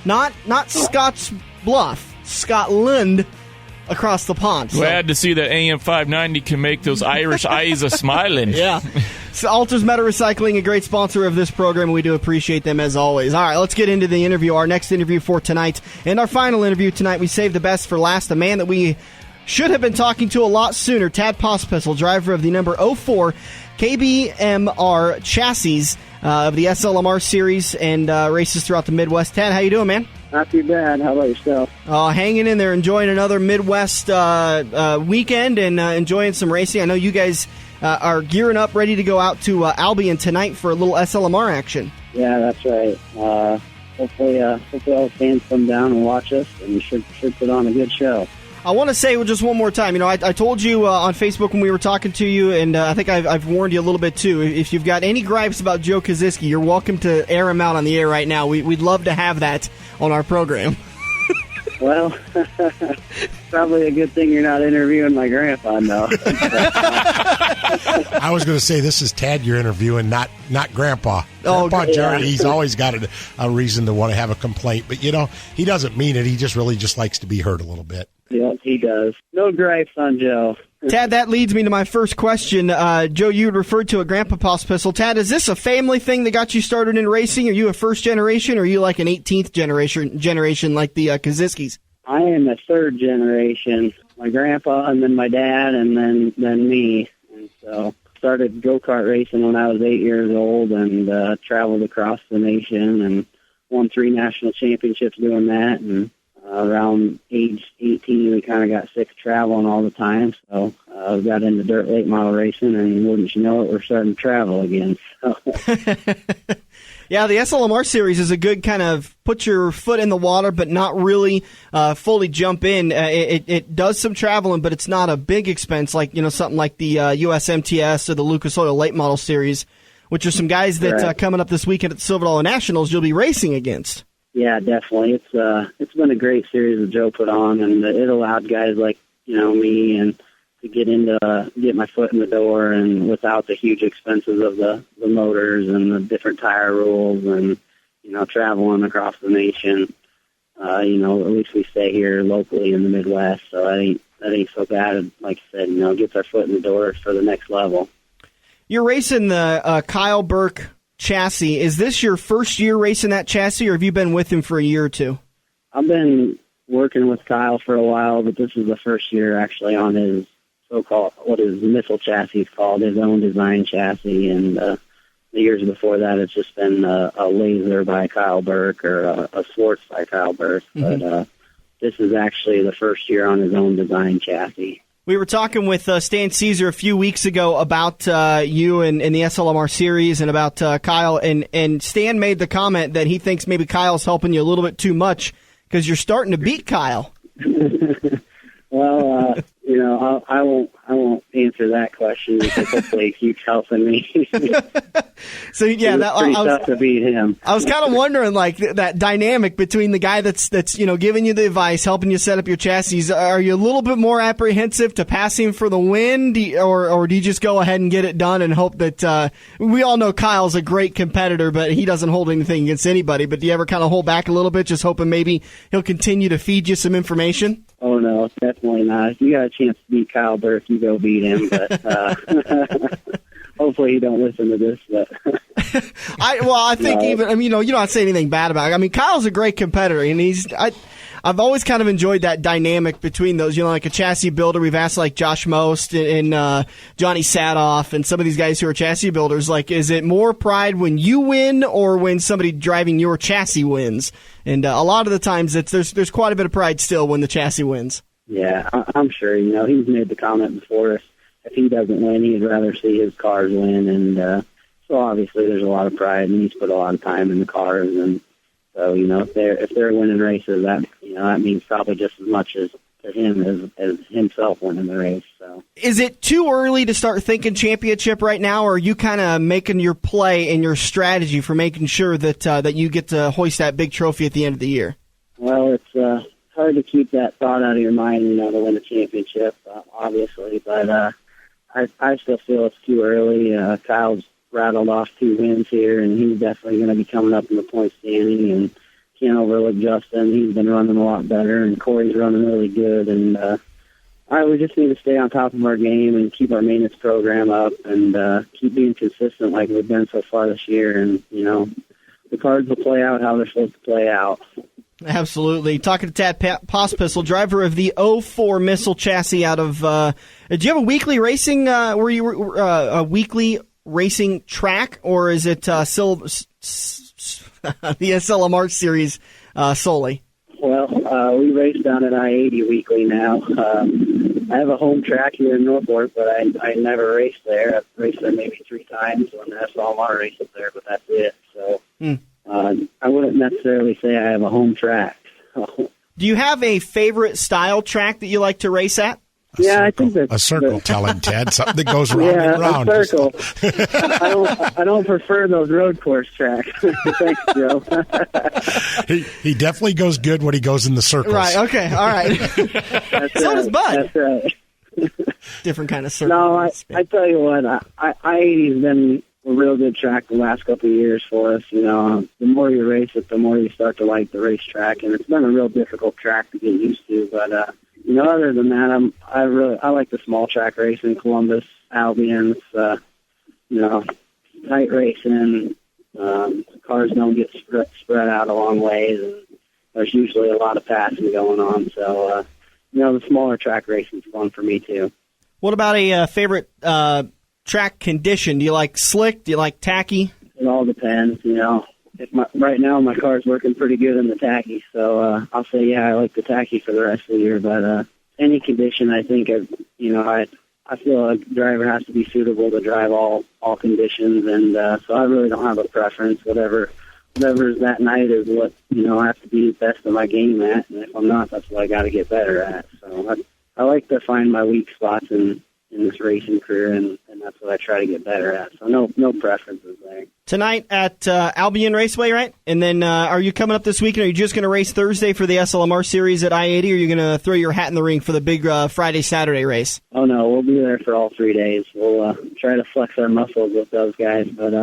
Not Scott's Bluff. Scotland across the pond. So. Glad to see that AM 590 can make those Irish eyes a-smiling. Yeah. So Alters Metal Recycling, a great sponsor of this program. We do appreciate them as always. All right, let's get into the interview. Our next interview for tonight and our final interview tonight. We saved the best for last. A man that we should have been talking to a lot sooner. Tad Pospisil, driver of the number 04 KBMR chassis of the SLMR Series and races throughout the Midwest. Tad, how you doing, man? Not too bad. How about yourself? Hanging in there, enjoying another Midwest weekend and enjoying some racing. I know you guys are gearing up, ready to go out to Albion tonight for a little SLMR action. Yeah, that's right. Hopefully all the fans come down and watch us, and we should put on a good show. I want to say just one more time, I told you on Facebook when we were talking to you, and I think I've warned you a little bit too. If you've got any gripes about Joe Kosiski, you're welcome to air them out on the air right now. We'd love to have that on our program. Well, probably a good thing you're not interviewing my grandpa, no. I was going to say, this is Tad you're interviewing, not Grandpa. Grandpa Jerry, he's always got a reason to want to have a complaint. But, he doesn't mean it. He just really just likes to be heard a little bit. Yep, he does. No gripes on Joe. Tad, that leads me to my first question. Joe, you had referred to a Grandpa Pospisil. Tad, is this a family thing that got you started in racing? Are you a first generation, or are you like an 18th generation like the Kosiskis? I am a third generation. My grandpa, and then my dad, and then me. And so started go-kart racing when I was 8 years old and traveled across the nation and won 3 national championships doing that. And around age 18, we kind of got sick of traveling all the time. So I got into dirt late model racing, and wouldn't you know it, we're starting to travel again. So. Yeah, the SLMR Series is a good kind of put your foot in the water, but not really fully jump in. It does some traveling, but it's not a big expense like something like the USMTS or the Lucas Oil Late Model Series, which are some guys that coming up this weekend at the Silver Dollar Nationals you'll be racing against. Yeah, definitely. It's been a great series that Joe put on, and it allowed guys like me and to get my foot in the door, and without the huge expenses of the motors and the different tire rules and traveling across the nation. At least we stay here locally in the Midwest, so that ain't so bad. Like I said, gets our foot in the door for the next level. You're racing the Kyle Burke chassis. Is this your first year racing that chassis, or have you been with him for a year or two? I've been working with Kyle for a while, but this is the first year actually on his so-called, what his missile chassis is called, his own design chassis, and the years before that it's just been a laser by Kyle Burke or a Swartz by Kyle Burke, but this is actually the first year on his own design chassis. We were talking with Stan Caesar a few weeks ago about you and the SLMR Series and about Kyle, and Stan made the comment that he thinks maybe Kyle's helping you a little bit too much because you're starting to beat Kyle. Well, I won't answer that question because hopefully he keeps helping me. So yeah, it's pretty tough to beat him. I was kind of wondering, like, that dynamic between the guy that's giving you the advice, helping you set up your chassis. Are you a little bit more apprehensive to pass him for the win, or do you just go ahead and get it done and hope that we all know Kyle's a great competitor, but he doesn't hold anything against anybody. But do you ever kind of hold back a little bit, just hoping maybe he'll continue to feed you some information? Oh no, definitely not. If you got a chance to beat Kyle Burke, you go beat him. But hopefully you don't listen to this. But I think you don't have to say anything bad about it. I mean, Kyle's a great competitor, and I've always kind of enjoyed that dynamic between those. You know, like a chassis builder, we've asked like Josh Most and Johnny Sadoff and some of these guys who are chassis builders, like, is it more pride when you win or when somebody driving your chassis wins? And a lot of the times there's quite a bit of pride still when the chassis wins. Yeah, I'm sure. You know, he's made the comment before, if he doesn't win, he'd rather see his cars win. And so obviously there's a lot of pride, and he's put a lot of time in the cars. And so, you know, if they're winning races, that means probably just as much to him as himself winning the race. So, is it too early to start thinking championship right now, or are you kind of making your play and your strategy for making sure that you get to hoist that big trophy at the end of the year? Well, it's hard to keep that thought out of your mind, you know, to win a championship, obviously. But I still feel it's too early. Kyle's rattled off 2 wins here, and he's definitely going to be coming up in the point standing. And can't overlook Justin. He's been running a lot better, and Corey's running really good. And we just need to stay on top of our game and keep our maintenance program up and keep being consistent like we've been so far this year. And, you know, the cards will play out how they're supposed to play out. Absolutely. Talking to Tad Pospisil, driver of the 04 Missile chassis out of do you have a weekly racing a weekly racing track, or is it still the SLMR Series solely? Well, we race down at I-80 weekly now. I have a home track here in Norfolk, but I never raced there. I've raced there maybe 3 times when the SLMR races there, but that's it. So I wouldn't necessarily say I have a home track. Do you have a favorite style track that you like to race at? I think that's a circle. Tell him, Ted, something that goes round and round. A circle. I don't prefer those road course tracks. Thanks, Joe. he definitely goes good when he goes in the circles. Right. Okay. All right. So does Bud. That's right. Different kind of circle. No, I tell you what, I-80's been a real good track the last couple of years for us. You know, the more you race it, the more you start to like the racetrack, and it's been a real difficult track to get used to. But you know, other than that, I like the small track racing, Columbus, Albion. It's you know, tight racing. Cars don't get spread out a long ways, and there's usually a lot of passing going on. So you know, the smaller track racing is fun for me too. What about a favorite track condition? Do you like slick? Do you like tacky? It all depends, you know. Right now my car's working pretty good in the tacky, so I'll say, yeah, I like the tacky for the rest of the year. But any condition, I think, you know, I feel a driver has to be suitable to drive all conditions, and so I really don't have a preference. Whatever's that night is what, you know, I have to be the best of my game at, and if I'm not, that's what I got to get better at. So I like to find my weak spots in this racing career, and that's what I try to get better at. So no preferences there. Tonight at Albion Raceway, right? And then are you coming up this weekend? Are you just going to race Thursday for the SLMR Series at I-80, or are you going to throw your hat in the ring for the big Friday-Saturday race? Oh, no, we'll be there for all 3 days. We'll try to flex our muscles with those guys, but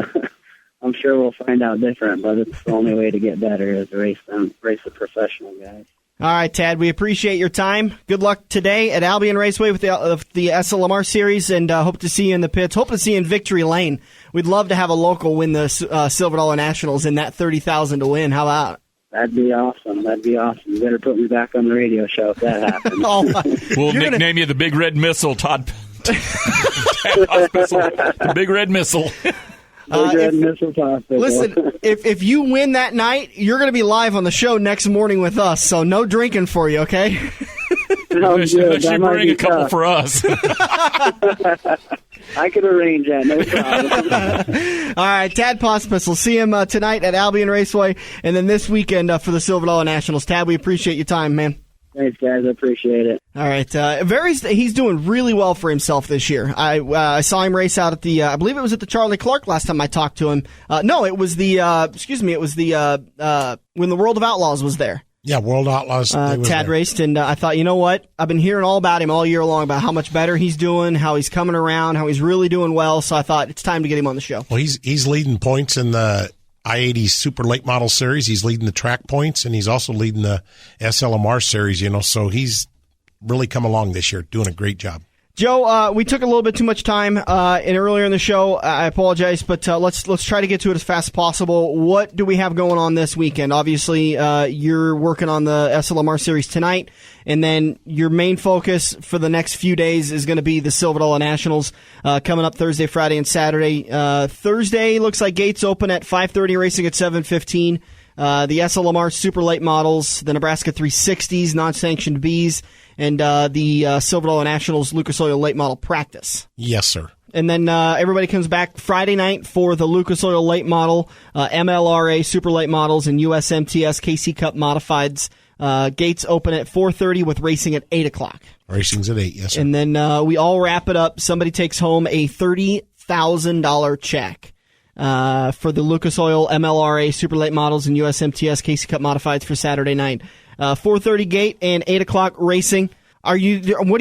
I'm sure we'll find out different, but it's the only way to get better is to race the professional guys. All right, Tad, we appreciate your time. Good luck today at Albion Raceway with the SLMR Series, and hope to see you in the pits. Hope to see you in Victory Lane. We'd love to have a local win the Silver Dollar Nationals in that $30,000 to win. How about? That'd be awesome. You better put me back on the radio show if that happens. We'll nickname you the Big Red Missile, Todd. The Big Red Missile. Listen, if you win that night, you're going to be live on the show next morning with us, so no drinking for you, okay? Unless you bring a couple for us. I could arrange that, no problem. All right, Tad Pospisil. See him tonight at Albion Raceway, and then this weekend for the Silver Dollar Nationals. Tad, we appreciate your time, man. Thanks, guys. I appreciate it. All right. He's doing really well for himself this year. I saw him race out at the, I believe it was at the Charlie Clark last time I talked to him. No, it was when the World of Outlaws was there. Yeah, World Outlaws. Tad raced, and I thought, you know what? I've been hearing all about him all year long, about how much better he's doing, how he's coming around, how he's really doing well. So I thought it's time to get him on the show. Well, he's leading points in the I-80 Super Late Model Series. He's leading the track points, and he's also leading the SLMR Series, you know, so he's really come along this year, doing a great job. Joe, we took a little bit too much time earlier in the show. I apologize, but let's try to get to it as fast as possible. What do we have going on this weekend? Obviously, you're working on the SLMR Series tonight, and then your main focus for the next few days is going to be the Silver Dollar Nationals coming up Thursday, Friday, and Saturday. Thursday looks like gates open at 5:30, racing at 7:15. The SLMR Super Late Models, the Nebraska 360s, non-sanctioned Bs, and the Silver Dollar Nationals Lucas Oil Late Model Practice. Yes, sir. And then everybody comes back Friday night for the Lucas Oil Late Model, MLRA Super Late Models, and USMTS KC Cup Modifieds. Gates open at 4:30 with racing at 8 o'clock. Racing's at 8, yes, sir. And then we all wrap it up. Somebody takes home a $30,000 check. For the Lucas Oil MLRA Super Late Models and USMTS KC Cup Modifieds for Saturday night. 4:30 gate and 8 o'clock racing. What are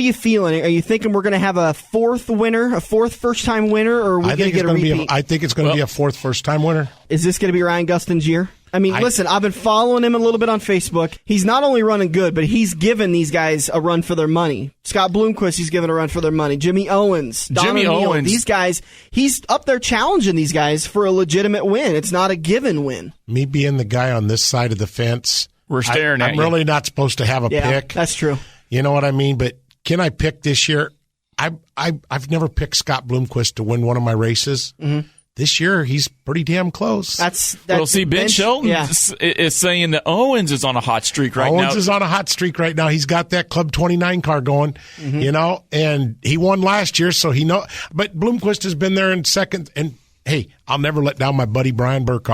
you feeling? Are you thinking we're going to have a fourth first-time winner, or are we going to get a repeat? I think it's going to be a fourth first-time winner. Is this going to be Ryan Gustin's year? I mean, listen, I've been following him a little bit on Facebook. He's not only running good, but he's given these guys a run for their money. Scott Bloomquist, he's given a run for their money. Jimmy Owens, Don O'Neill, these guys, he's up there challenging these guys for a legitimate win. It's not a given win. Me being the guy on this side of the fence, we're staring at you. I'm really not supposed to have a pick. That's true. You know what I mean? But can I pick this year? I've never picked Scott Bloomquist to win one of my races. Mm-hmm. This year, he's pretty damn close. Well, see, Ben Shelton is saying that Owens is on a hot streak right now. Owens is on a hot streak right now. He's got that Club 29 car going, and he won last year, so he know. But Bloomquist has been there in second. And, hey, I'll never let down my buddy Brian Burke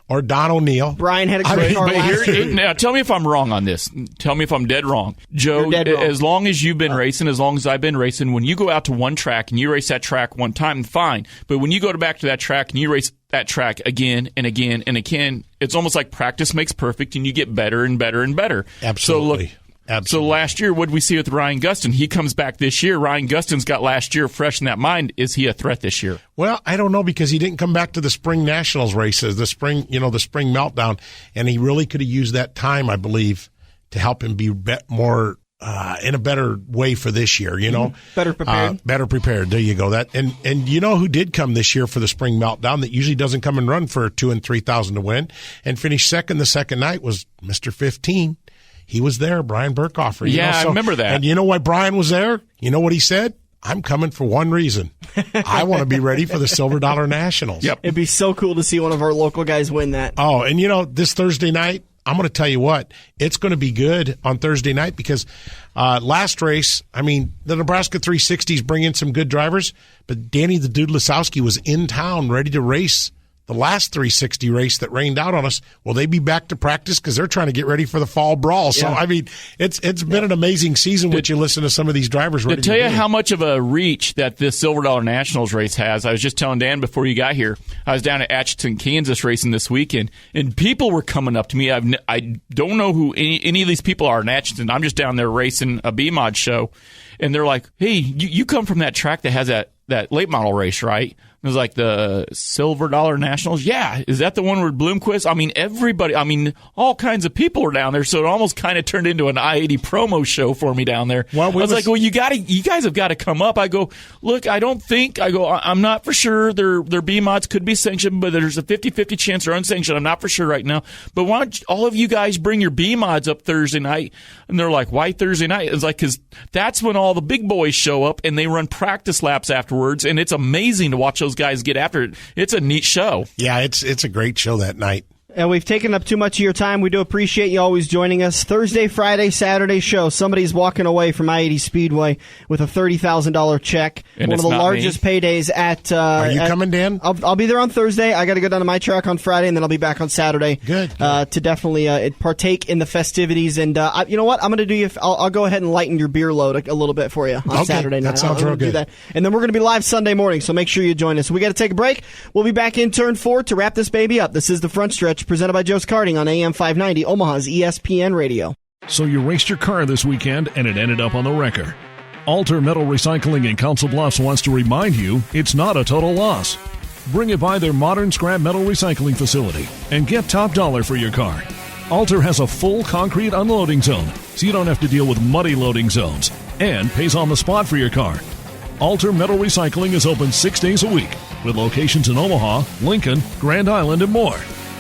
or Don O'Neill. Brian had a great car last year. Now, tell me if I'm wrong on this. Tell me if I'm dead wrong. Joe, as long as you've been racing, as long as I've been racing, when you go out to one track and you race that track one time, fine. But when you go back to that track and you race that track again and again and again, it's almost like practice makes perfect and you get better and better and better. Absolutely. So last year, what did we see with Ryan Gustin? He comes back this year. Ryan Gustin's got last year fresh in that mind. Is he a threat this year? Well, I don't know, because he didn't come back to the spring nationals races, the spring meltdown, and he really could have used that time, I believe, to help him be more in a better way for this year. Better prepared. Better prepared. There you go. That and you know who did come this year for the spring meltdown that usually doesn't come and run for $2,000 and $3,000 to win and finish second the second night was Mr. 15. He was there, Brian Burkhofer. I remember that. And you know why Brian was there? You know what he said? I'm coming for one reason. I want to be ready for the Silver Dollar Nationals. Yep. It'd be so cool to see one of our local guys win that. Oh, and this Thursday night, I'm going to tell you what, it's going to be good on Thursday night because last race, the Nebraska 360s bring in some good drivers, but Danny the Dude Lasowski was in town ready to race the last 360 race that rained out on us. Will they be back to practice because they're trying to get ready for the fall brawl? So, it's been an amazing season when you listen to some of these drivers. To tell you how much of a reach that this Silver Dollar Nationals race has, I was just telling Dan before you got here, I was down at Atchison, Kansas racing this weekend, and people were coming up to me. I don't know who any of these people are in Atchison. I'm just down there racing a B-Mod show, and they're like, hey, you come from that track that has that late model race, right? It was like the Silver Dollar Nationals. Yeah. Is that the one where Bloomquist? Everybody, all kinds of people were down there. So it almost kind of turned into an I-80 promo show for me down there. Well, I was like, you guys have got to come up. I go, look, I'm not for sure. Their B-Mods could be sanctioned, but there's a 50-50 chance they're unsanctioned. I'm not for sure right now. But why don't all of you guys bring your B-Mods up Thursday night? And they're like, why Thursday night? It's like, because that's when all the big boys show up and they run practice laps afterwards. And it's amazing to watch those guys get after it. It's a neat show. Yeah, it's a great show that night. And we've taken up too much of your time. We do appreciate you always joining us. Thursday, Friday, Saturday show. Somebody's walking away from I-80 Speedway with a $30,000 check. And one of the largest paydays at... Are you coming, Dan? I'll be there on Thursday. I got to go down to my track on Friday, and then I'll be back on Saturday. Good. To definitely partake in the festivities. And you know what? I'm going to do you... I'll go ahead and lighten your beer load a little bit for you on Saturday night. That sounds real good. That. And then we're going to be live Sunday morning, so make sure you join us. We got to take a break. We'll be back in turn 4 to wrap this baby up. This is The Front Stretch, presented by Joe's Karting on AM 590, Omaha's ESPN Radio. So you raced your car this weekend and it ended up on the wrecker. Alter Metal Recycling in Council Bluffs wants to remind you it's not a total loss. Bring it by their modern scrap metal recycling facility and get top dollar for your car. Alter has a full concrete unloading zone, so you don't have to deal with muddy loading zones, and pays on the spot for your car. Alter Metal Recycling is open 6 days a week, with locations in Omaha, Lincoln, Grand Island, and more.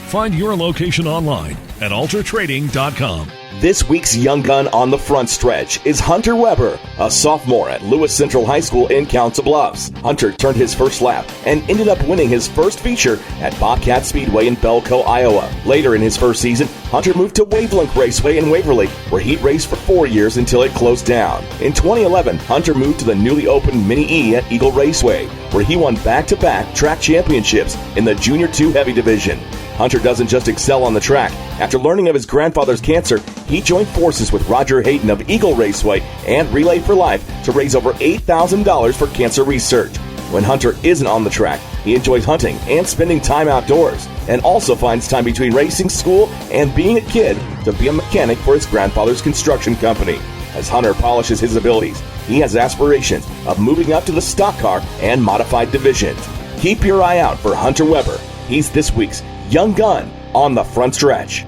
Find your location online at altertrading.com. This week's Young Gun on the front stretch is Hunter Weber, a sophomore at Lewis Central High School in Council Bluffs. Hunter turned his first lap and ended up winning his first feature at Bobcat Speedway in Belco, Iowa. Later in his first season, Hunter moved to Wavelink Raceway in Waverly, where he'd raced for 4 years until it closed down. In 2011, Hunter moved to the newly opened Mini E at Eagle Raceway, where he won back-to-back track championships in the Junior 2 Heavy Division. Hunter doesn't just excel on the track. After learning of his grandfather's cancer, he joined forces with Roger Hayden of Eagle Raceway and Relay for Life to raise over $8,000 for cancer research. When Hunter isn't on the track, he enjoys hunting and spending time outdoors, and also finds time between racing, school, and being a kid to be a mechanic for his grandfather's construction company. As Hunter polishes his abilities, he has aspirations of moving up to the stock car and modified divisions. Keep your eye out for Hunter Weber. He's this week's Young Gun on the front stretch.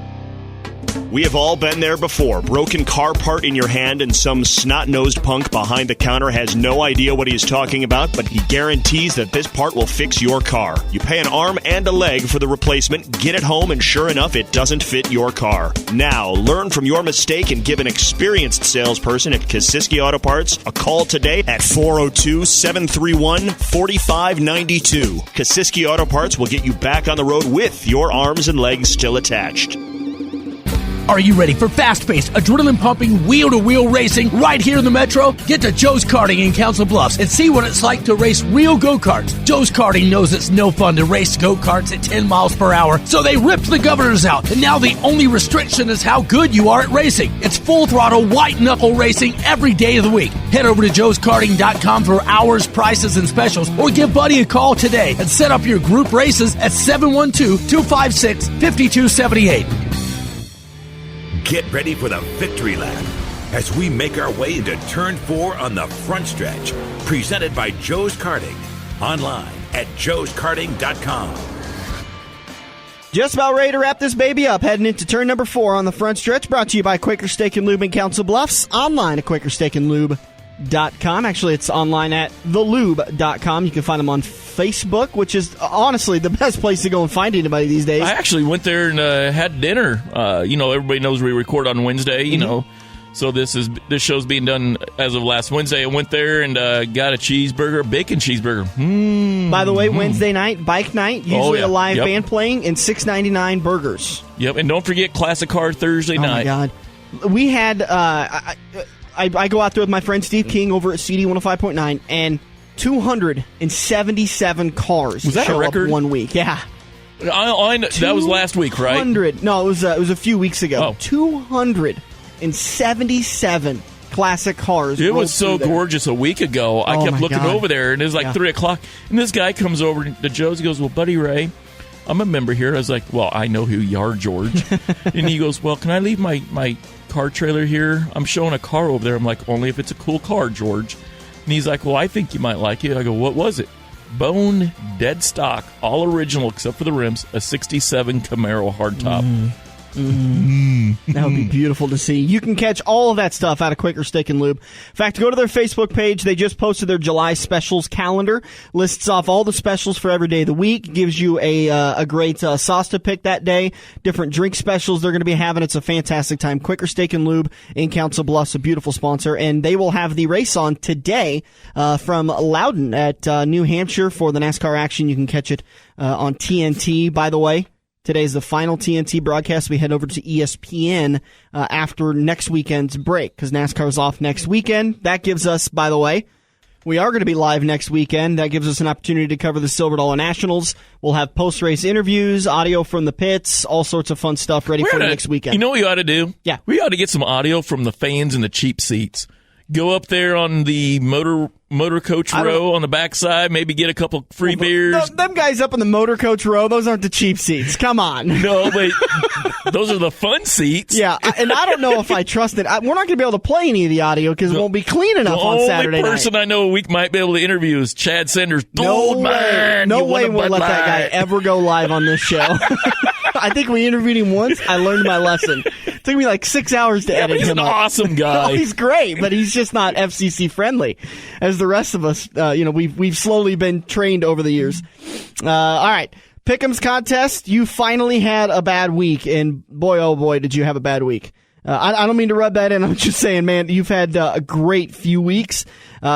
We have all been there before. Broken car part in your hand and some snot-nosed punk behind the counter has no idea what he is talking about, but he guarantees that this part will fix your car. You pay an arm and a leg for the replacement, get it home, and sure enough, it doesn't fit your car. Now, learn from your mistake and give an experienced salesperson at Kosiski Auto Parts a call today at 402-731-4592. Kosiski Auto Parts will get you back on the road with your arms and legs still attached. Are you ready for fast-paced, adrenaline-pumping, wheel-to-wheel racing right here in the Metro? Get to Joe's Karting in Council Bluffs and see what it's like to race real go-karts. Joe's Karting knows it's no fun to race go-karts at 10 miles per hour, so they ripped the governors out, and now the only restriction is how good you are at racing. It's full-throttle, white-knuckle racing every day of the week. Head over to joeskarting.com for hours, prices, and specials, or give Buddy a call today and set up your group races at 712-256-5278. Get ready for the victory lap as we make our way into Turn 4 on the front stretch. Presented by Joe's Karting. Online at joeskarting.com. Just about ready to wrap this baby up. Heading into turn number 4 on the front stretch. Brought to you by Quaker Steak and Lube in Council Bluffs. Online at quakersteakandlube.com. Actually, it's online at thelube.com. You can find them on Facebook, which is honestly the best place to go and find anybody these days. I actually went there and had dinner. Everybody knows we record on Wednesday, so this show's being done as of last Wednesday. I went there and got a cheeseburger, bacon cheeseburger. By the way, Wednesday night, bike night, usually a live band playing, and $6.99 burgers. Yep, and don't forget Classic Car Thursday night. Oh, my God. We had, I go out there with my friend Steve King over at CD 105.9, and 277 cars was that show a record? Up 1 week. Yeah. I know, that was last week, right? No, it was a few weeks ago. 277 classic cars. It was so gorgeous a week ago. I kept looking over there, and it was like 3 o'clock. And this guy comes over to Joe's. He goes, "Well, Buddy Ray, I'm a member here." I was like, "Well, I know who you are, George." And he goes, "Well, can I leave my car trailer here? I'm showing a car over there." I'm like, "Only if it's a cool car, George." And he's like, "Well, I think you might like it." I go, "What was it?" Bone, dead stock, all original except for the rims, a 67 Camaro hardtop. That would be beautiful to see. You can catch all of that stuff out of Quaker Steak and Lube. In fact, go to their Facebook page. They just posted their July specials calendar. Lists off all the specials for every day of the week. Gives you a great sauce to pick that day. Different drink specials they're going to be having. It's a fantastic time. Quaker Steak and Lube in Council Bluffs, a beautiful sponsor. And they will have the race on today from Loudon at New Hampshire for the NASCAR action. You can catch it on TNT, by the way. Today's the final TNT broadcast. We head over to ESPN after next weekend's break because NASCAR's off next weekend. That gives us, by the way, we are going to be live next weekend. That gives us an opportunity to cover the Silver Dollar Nationals. We'll have post-race interviews, audio from the pits, all sorts of fun stuff ready for next weekend. You know what we ought to do? Yeah. We ought to get some audio from the fans in the cheap seats. Go up there on the motor coach row on the backside, maybe get a couple free beers. Them guys up in the motor coach row, those aren't the cheap seats. Come on. No, but those are the fun seats. Yeah, and I don't know if I trust it. We're not going to be able to play any of the audio because it won't be clean enough on Saturday night. The only person I know we might be able to interview is Chad Sanders. No way we'll let that guy ever go live on this show. I think we interviewed him once. I learned my lesson. It took me like 6 hours to edit him. He's an awesome guy. He's great, but he's just not FCC friendly, as the rest of us. We've slowly been trained over the years. All right, Pick'em's contest. You finally had a bad week, and boy, oh boy, did you have a bad week. I don't mean to rub that in. I'm just saying, man, you've had a great few weeks.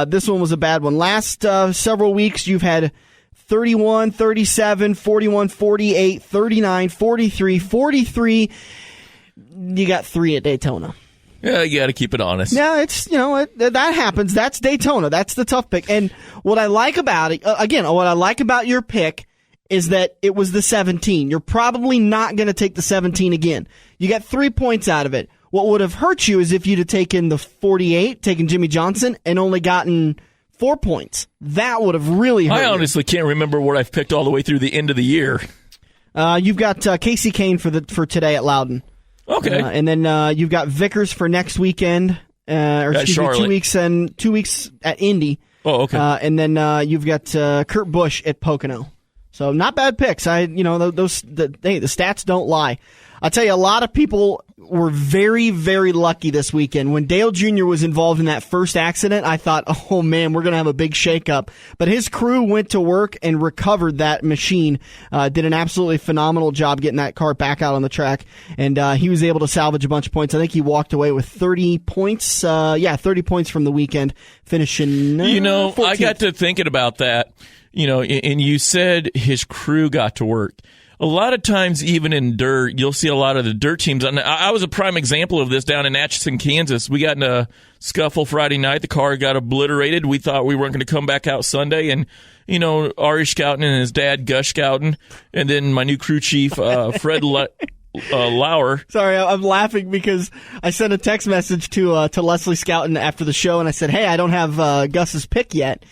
This one was a bad one. Last several weeks, you've had 31, 37, 41, 48, 39, 43, 43. You got 3 at Daytona. Yeah, you got to keep it honest. Yeah, it's, that happens. That's Daytona. That's the tough pick. And what I like about it, what I like about your pick is that it was the 17. You're probably not going to take the 17 again. You got 3 points out of it. What would have hurt you is if you'd have taken the 48, taken Jimmy Johnson, and only gotten 4 points. That would have really hurt I honestly can't remember what I've picked all the way through the end of the year. You've got Casey Kane for today at Loudon. Okay. And then you've got Vickers for next weekend, Charlotte. 2 weeks at Indy. Oh, okay. And then you've got Kurt Busch at Pocono. So not bad picks. The stats don't lie. I'll tell you, a lot of people were very, very lucky this weekend. When Dale Jr. was involved in that first accident, I thought, oh man, we're going to have a big shakeup. But his crew went to work and recovered that machine, did an absolutely phenomenal job getting that car back out on the track, and he was able to salvage a bunch of points. I think he walked away with 30 points. 30 points from the weekend, finishing 14th. I got to thinking about that, and you said his crew got to work. A lot of times, even in dirt, you'll see a lot of the dirt teams. I was a prime example of this down in Atchison, Kansas. We got in a scuffle Friday night. The car got obliterated. We thought we weren't going to come back out Sunday. And, Ari Scouten and his dad, Gus Scouten, and then my new crew chief, Fred Lauer. Sorry, I'm laughing because I sent a text message to Leslie Scouten after the show, and I said, hey, I don't have Gus's pick yet.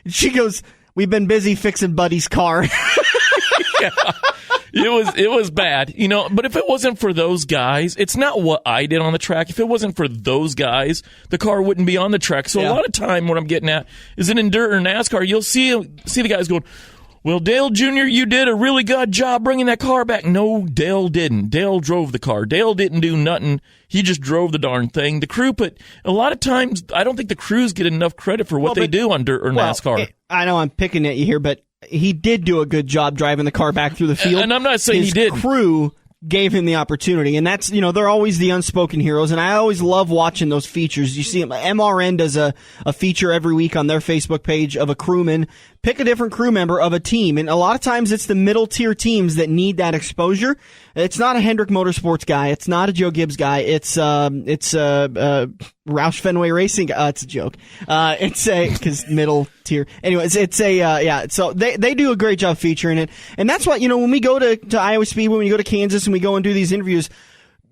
And she goes, we've been busy fixing Buddy's car. Yeah. It was bad, but if it wasn't for those guys, it's not what I did on the track. If it wasn't for those guys, the car wouldn't be on the track. So a lot of time what I'm getting at is in dirt or NASCAR, you'll see the guys going, well, Dale Jr., you did a really good job bringing that car back. No, Dale didn't. Dale drove the car. Dale didn't do nothing. He just drove the darn thing. The crew, but a lot of times I don't think the crews get enough credit for what they do on dirt or NASCAR. I know I'm picking at you here, but he did do a good job driving the car back through the field. And I'm not saying he did. His crew gave him the opportunity, and that's, they're always the unspoken heroes, and I always love watching those features. You see, MRN does a feature every week on their Facebook page of a crewman. Pick a different crew member of a team, and a lot of times it's the middle tier teams that need that exposure. It's not a Hendrick Motorsports guy. It's not a Joe Gibbs guy. It's Roush Fenway Racing. It's a joke. Because middle tier. Anyways, so they do a great job featuring it. And that's why, when we go to Iowa Speed, when we go to Kansas and we go and do these interviews,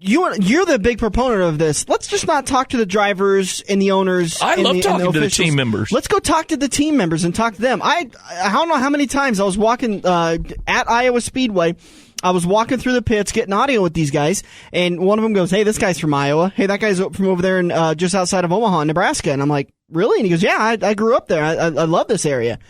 you're the big proponent of this. Let's just not talk to the drivers and the owners. I love talking to the team members. Let's go talk to the team members and talk to them. I don't know how many times I was walking at Iowa Speedway. I was walking through the pits, getting audio with these guys, and one of them goes, hey, this guy's from Iowa. Hey, that guy's from over there in just outside of Omaha, Nebraska. And I'm like, really? And he goes, yeah, I grew up there. I love this area.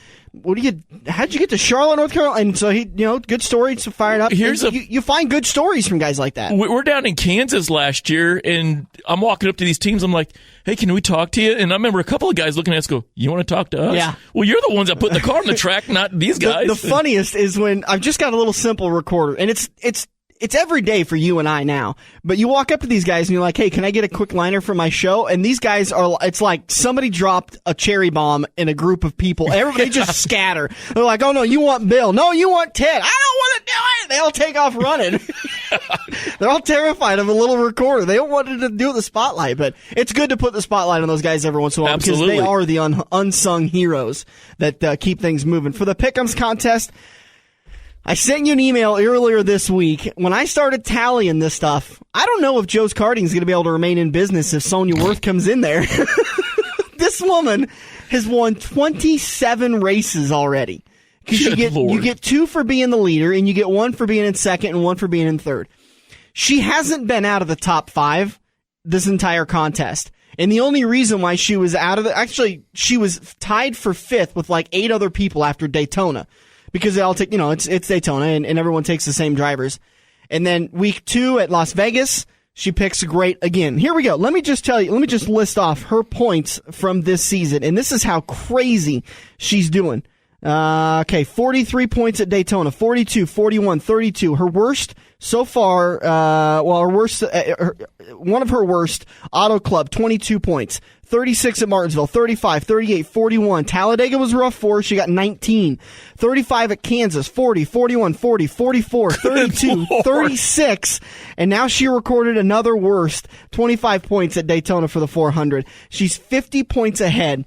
How'd you get to Charlotte, North Carolina? And so he, good story, so fired up. You find good stories from guys like that. We're down in Kansas last year, and I'm walking up to these teams. I'm like, hey, can we talk to you? And I remember a couple of guys looking at us go, you want to talk to us? Yeah. Well, you're the ones that put the car on the track, not these guys. The funniest is when I've just got a little simple recorder, and it's every day for you and I now. But you walk up to these guys and you're like, hey, can I get a quick liner for my show? And these guys it's like somebody dropped a cherry bomb in a group of people. Everybody just scatter. They're like, oh no, you want Bill. No, you want Ted. I don't want to do it. They all take off running. They're all terrified of a little recorder. They don't want to do the spotlight, but it's good to put the spotlight on those guys every once in a while. Absolutely. Because they are the unsung heroes that keep things moving. For the Pick'ems contest, I sent you an email earlier this week. When I started tallying this stuff, I don't know if Joe's Karting is going to be able to remain in business if Sonia Worth comes in there. This woman has won 27 races already. Because you get 2 for being the leader, and you get 1 for being in second and 1 for being in third. She hasn't been out of the top 5 this entire contest. And the only reason why she was out of actually, she was tied for 5th with like 8 other people after Daytona. Because they all take, it's Daytona, and everyone takes the same drivers. And then week 2 at Las Vegas, she picks great again. Here we go. Let me just list off her points from this season. And this is how crazy she's doing. 43 points at Daytona, 42, 41, 32. Her worst so far, one of her worst, Auto Club, 22 points. 36 at Martinsville, 35, 38, 41. Talladega was rough for her. She got 19. 35 at Kansas, 40, 41, 40, 44, 32, 36. And now she recorded another worst, 25 points at Daytona for the 400. She's 50 points ahead.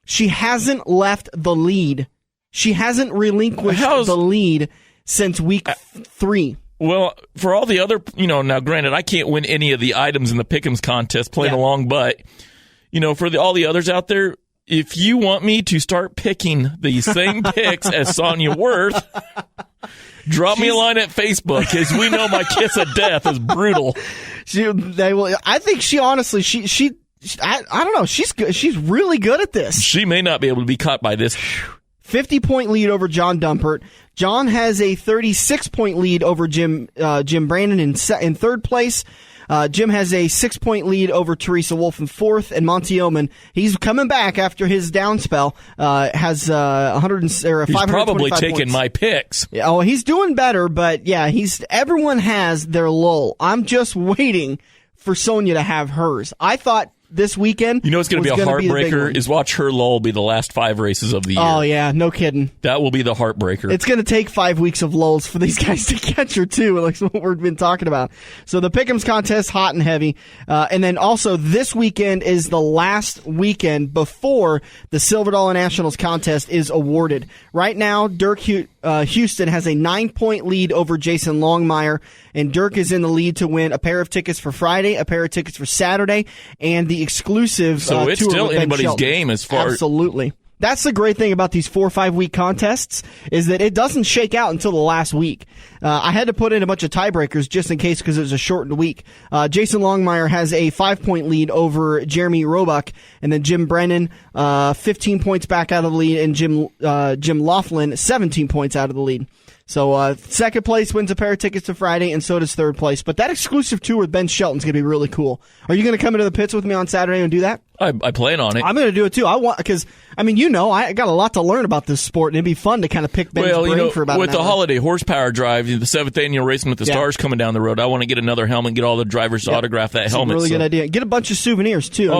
She hasn't left the lead. She hasn't relinquished the lead since week 3. Well, for all the other, now granted, I can't win any of the items in the Pick'ems contest playing along, but, for all the others out there, if you want me to start picking the same picks as Sonia Worth, drop me a line at Facebook, because we know my kiss of death is brutal. I think she honestly, I don't know, she's good. She's really good at this. She may not be able to be caught by this. 50-point lead over John Dumpert. John has a 36-point lead over Jim Brandon in third place. Jim has a 6-point lead over Teresa Wolf in fourth, and Monty Oman, he's coming back after his down spell, has 525 He's probably taking points. My picks. Yeah, oh, he's doing better, but yeah, everyone has their lull. I'm just waiting for Sonia to have hers. I thought this weekend, what's going to be a heartbreaker is watch her lull be the last 5 races of the year. Oh yeah, no kidding. That will be the heartbreaker. It's going to take 5 weeks of lulls for these guys to catch her too, like what we've been talking about. So the Pick'ems contest, hot and heavy, and then also this weekend is the last weekend before the Silver Dollar Nationals contest is awarded. Right now, Dirk Houston has a 9-point lead over Jason Longmire, and Dirk is in the lead to win a pair of tickets for Friday, a pair of tickets for Saturday, and the exclusive so it's tour still with Ben anybody's Shelton. game as far Absolutely. That's the great thing about these 4 or 5 week contests is that it doesn't shake out until the last week. I had to put in a bunch of tiebreakers just in case because it was a shortened week. Jason Longmire has a 5-point lead over Jeremy Roebuck, and then Jim Brennan 15 points back out of the lead, and Jim Laughlin 17 points out of the lead. So second place wins a pair of tickets to Friday, and so does third place. But that exclusive tour with Ben Shelton's going to be really cool. Are you going to come into the pits with me on Saturday and do that? I plan on it. I'm going to do it too. I want because I got a lot to learn about this sport, and it'd be fun to kind of pick Ben's brain for about with an hour. the holiday horsepower drive, the 7th annual Racing with the Stars coming down the road. I want to get another helmet, get all the drivers to autograph that helmet. Really good idea. Get a bunch of souvenirs too.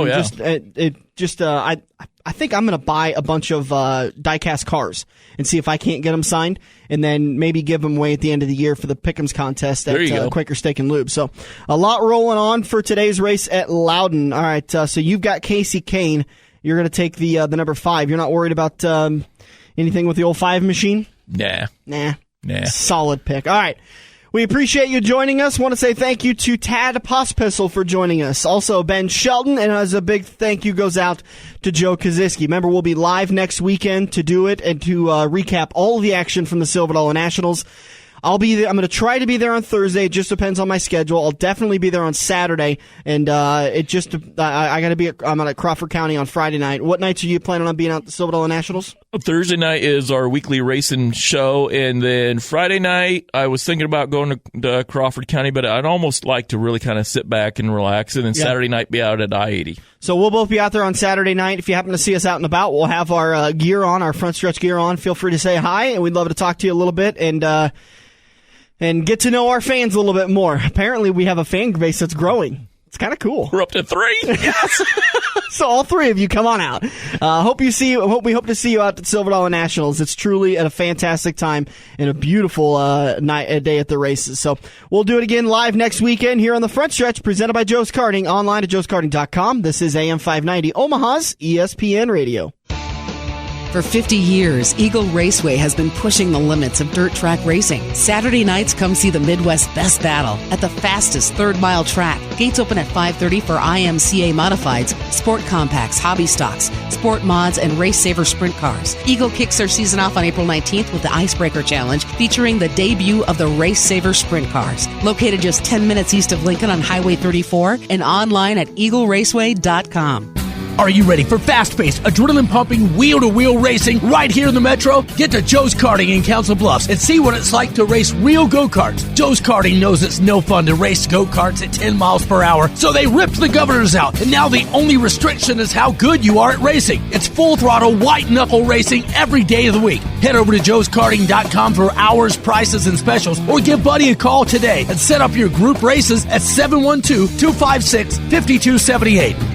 I think I'm going to buy a bunch of die-cast cars and see if I can't get them signed, and then maybe give them away at the end of the year for the Pick'ems contest at Quaker Steak and Lube. So a lot rolling on for today's race at Loudon. All right, so you've got Casey Kane. You're going to take the number 5. You're not worried about anything with the old 5 machine? Nah. Solid pick. All right. We appreciate you joining us. Want to say thank you to Tad Pospisil for joining us. Also, Ben Shelton, and as a big thank you goes out to Joe Kosiski. Remember, we'll be live next weekend to do it and to recap all of the action from the Silver Dollar Nationals. I'll be there. I'm going to try to be there on Thursday. It just depends on my schedule. I'll definitely be there on Saturday, and I got to be. I'm at Crawford County on Friday night. What nights are you planning on being out at the Silver Dollar Nationals? Thursday night is our weekly racing show, and then Friday night I was thinking about going to Crawford County, but I'd almost like to really kind of sit back and relax, and then Saturday night be out at I-80. So we'll both be out there on Saturday night. If you happen to see us out and about, we'll have our gear on, our front stretch gear on. Feel free to say hi, and we'd love to talk to you a little bit and get to know our fans a little bit more. Apparently, we have a fan base that's growing. It's kind of cool. We're up to 3. Yes. So all 3 of you, come on out. We hope to see you out at Silver Dollar Nationals. It's truly a fantastic time and a beautiful day at the races. So we'll do it again live next weekend here on the Front Stretch, presented by Joe's Karting, online at joeskarting.com. This is AM 590 Omaha's ESPN Radio. For 50 years, Eagle Raceway has been pushing the limits of dirt track racing. Saturday nights, come see the Midwest Best Battle at the fastest third-mile track. Gates open at 5:30 for IMCA Modifieds, Sport Compacts, Hobby Stocks, Sport Mods, and Race Saver Sprint Cars. Eagle kicks their season off on April 19th with the Icebreaker Challenge, featuring the debut of the Race Saver Sprint Cars. Located just 10 minutes east of Lincoln on Highway 34 and online at eagleraceway.com. Are you ready for fast-paced, adrenaline-pumping, wheel-to-wheel racing right here in the Metro? Get to Joe's Karting in Council Bluffs and see what it's like to race real go-karts. Joe's Karting knows it's no fun to race go-karts at 10 miles per hour, so they ripped the governors out, and now the only restriction is how good you are at racing. It's full-throttle, white-knuckle racing every day of the week. Head over to joeskarting.com for hours, prices, and specials, or give Buddy a call today and set up your group races at 712-256-5278.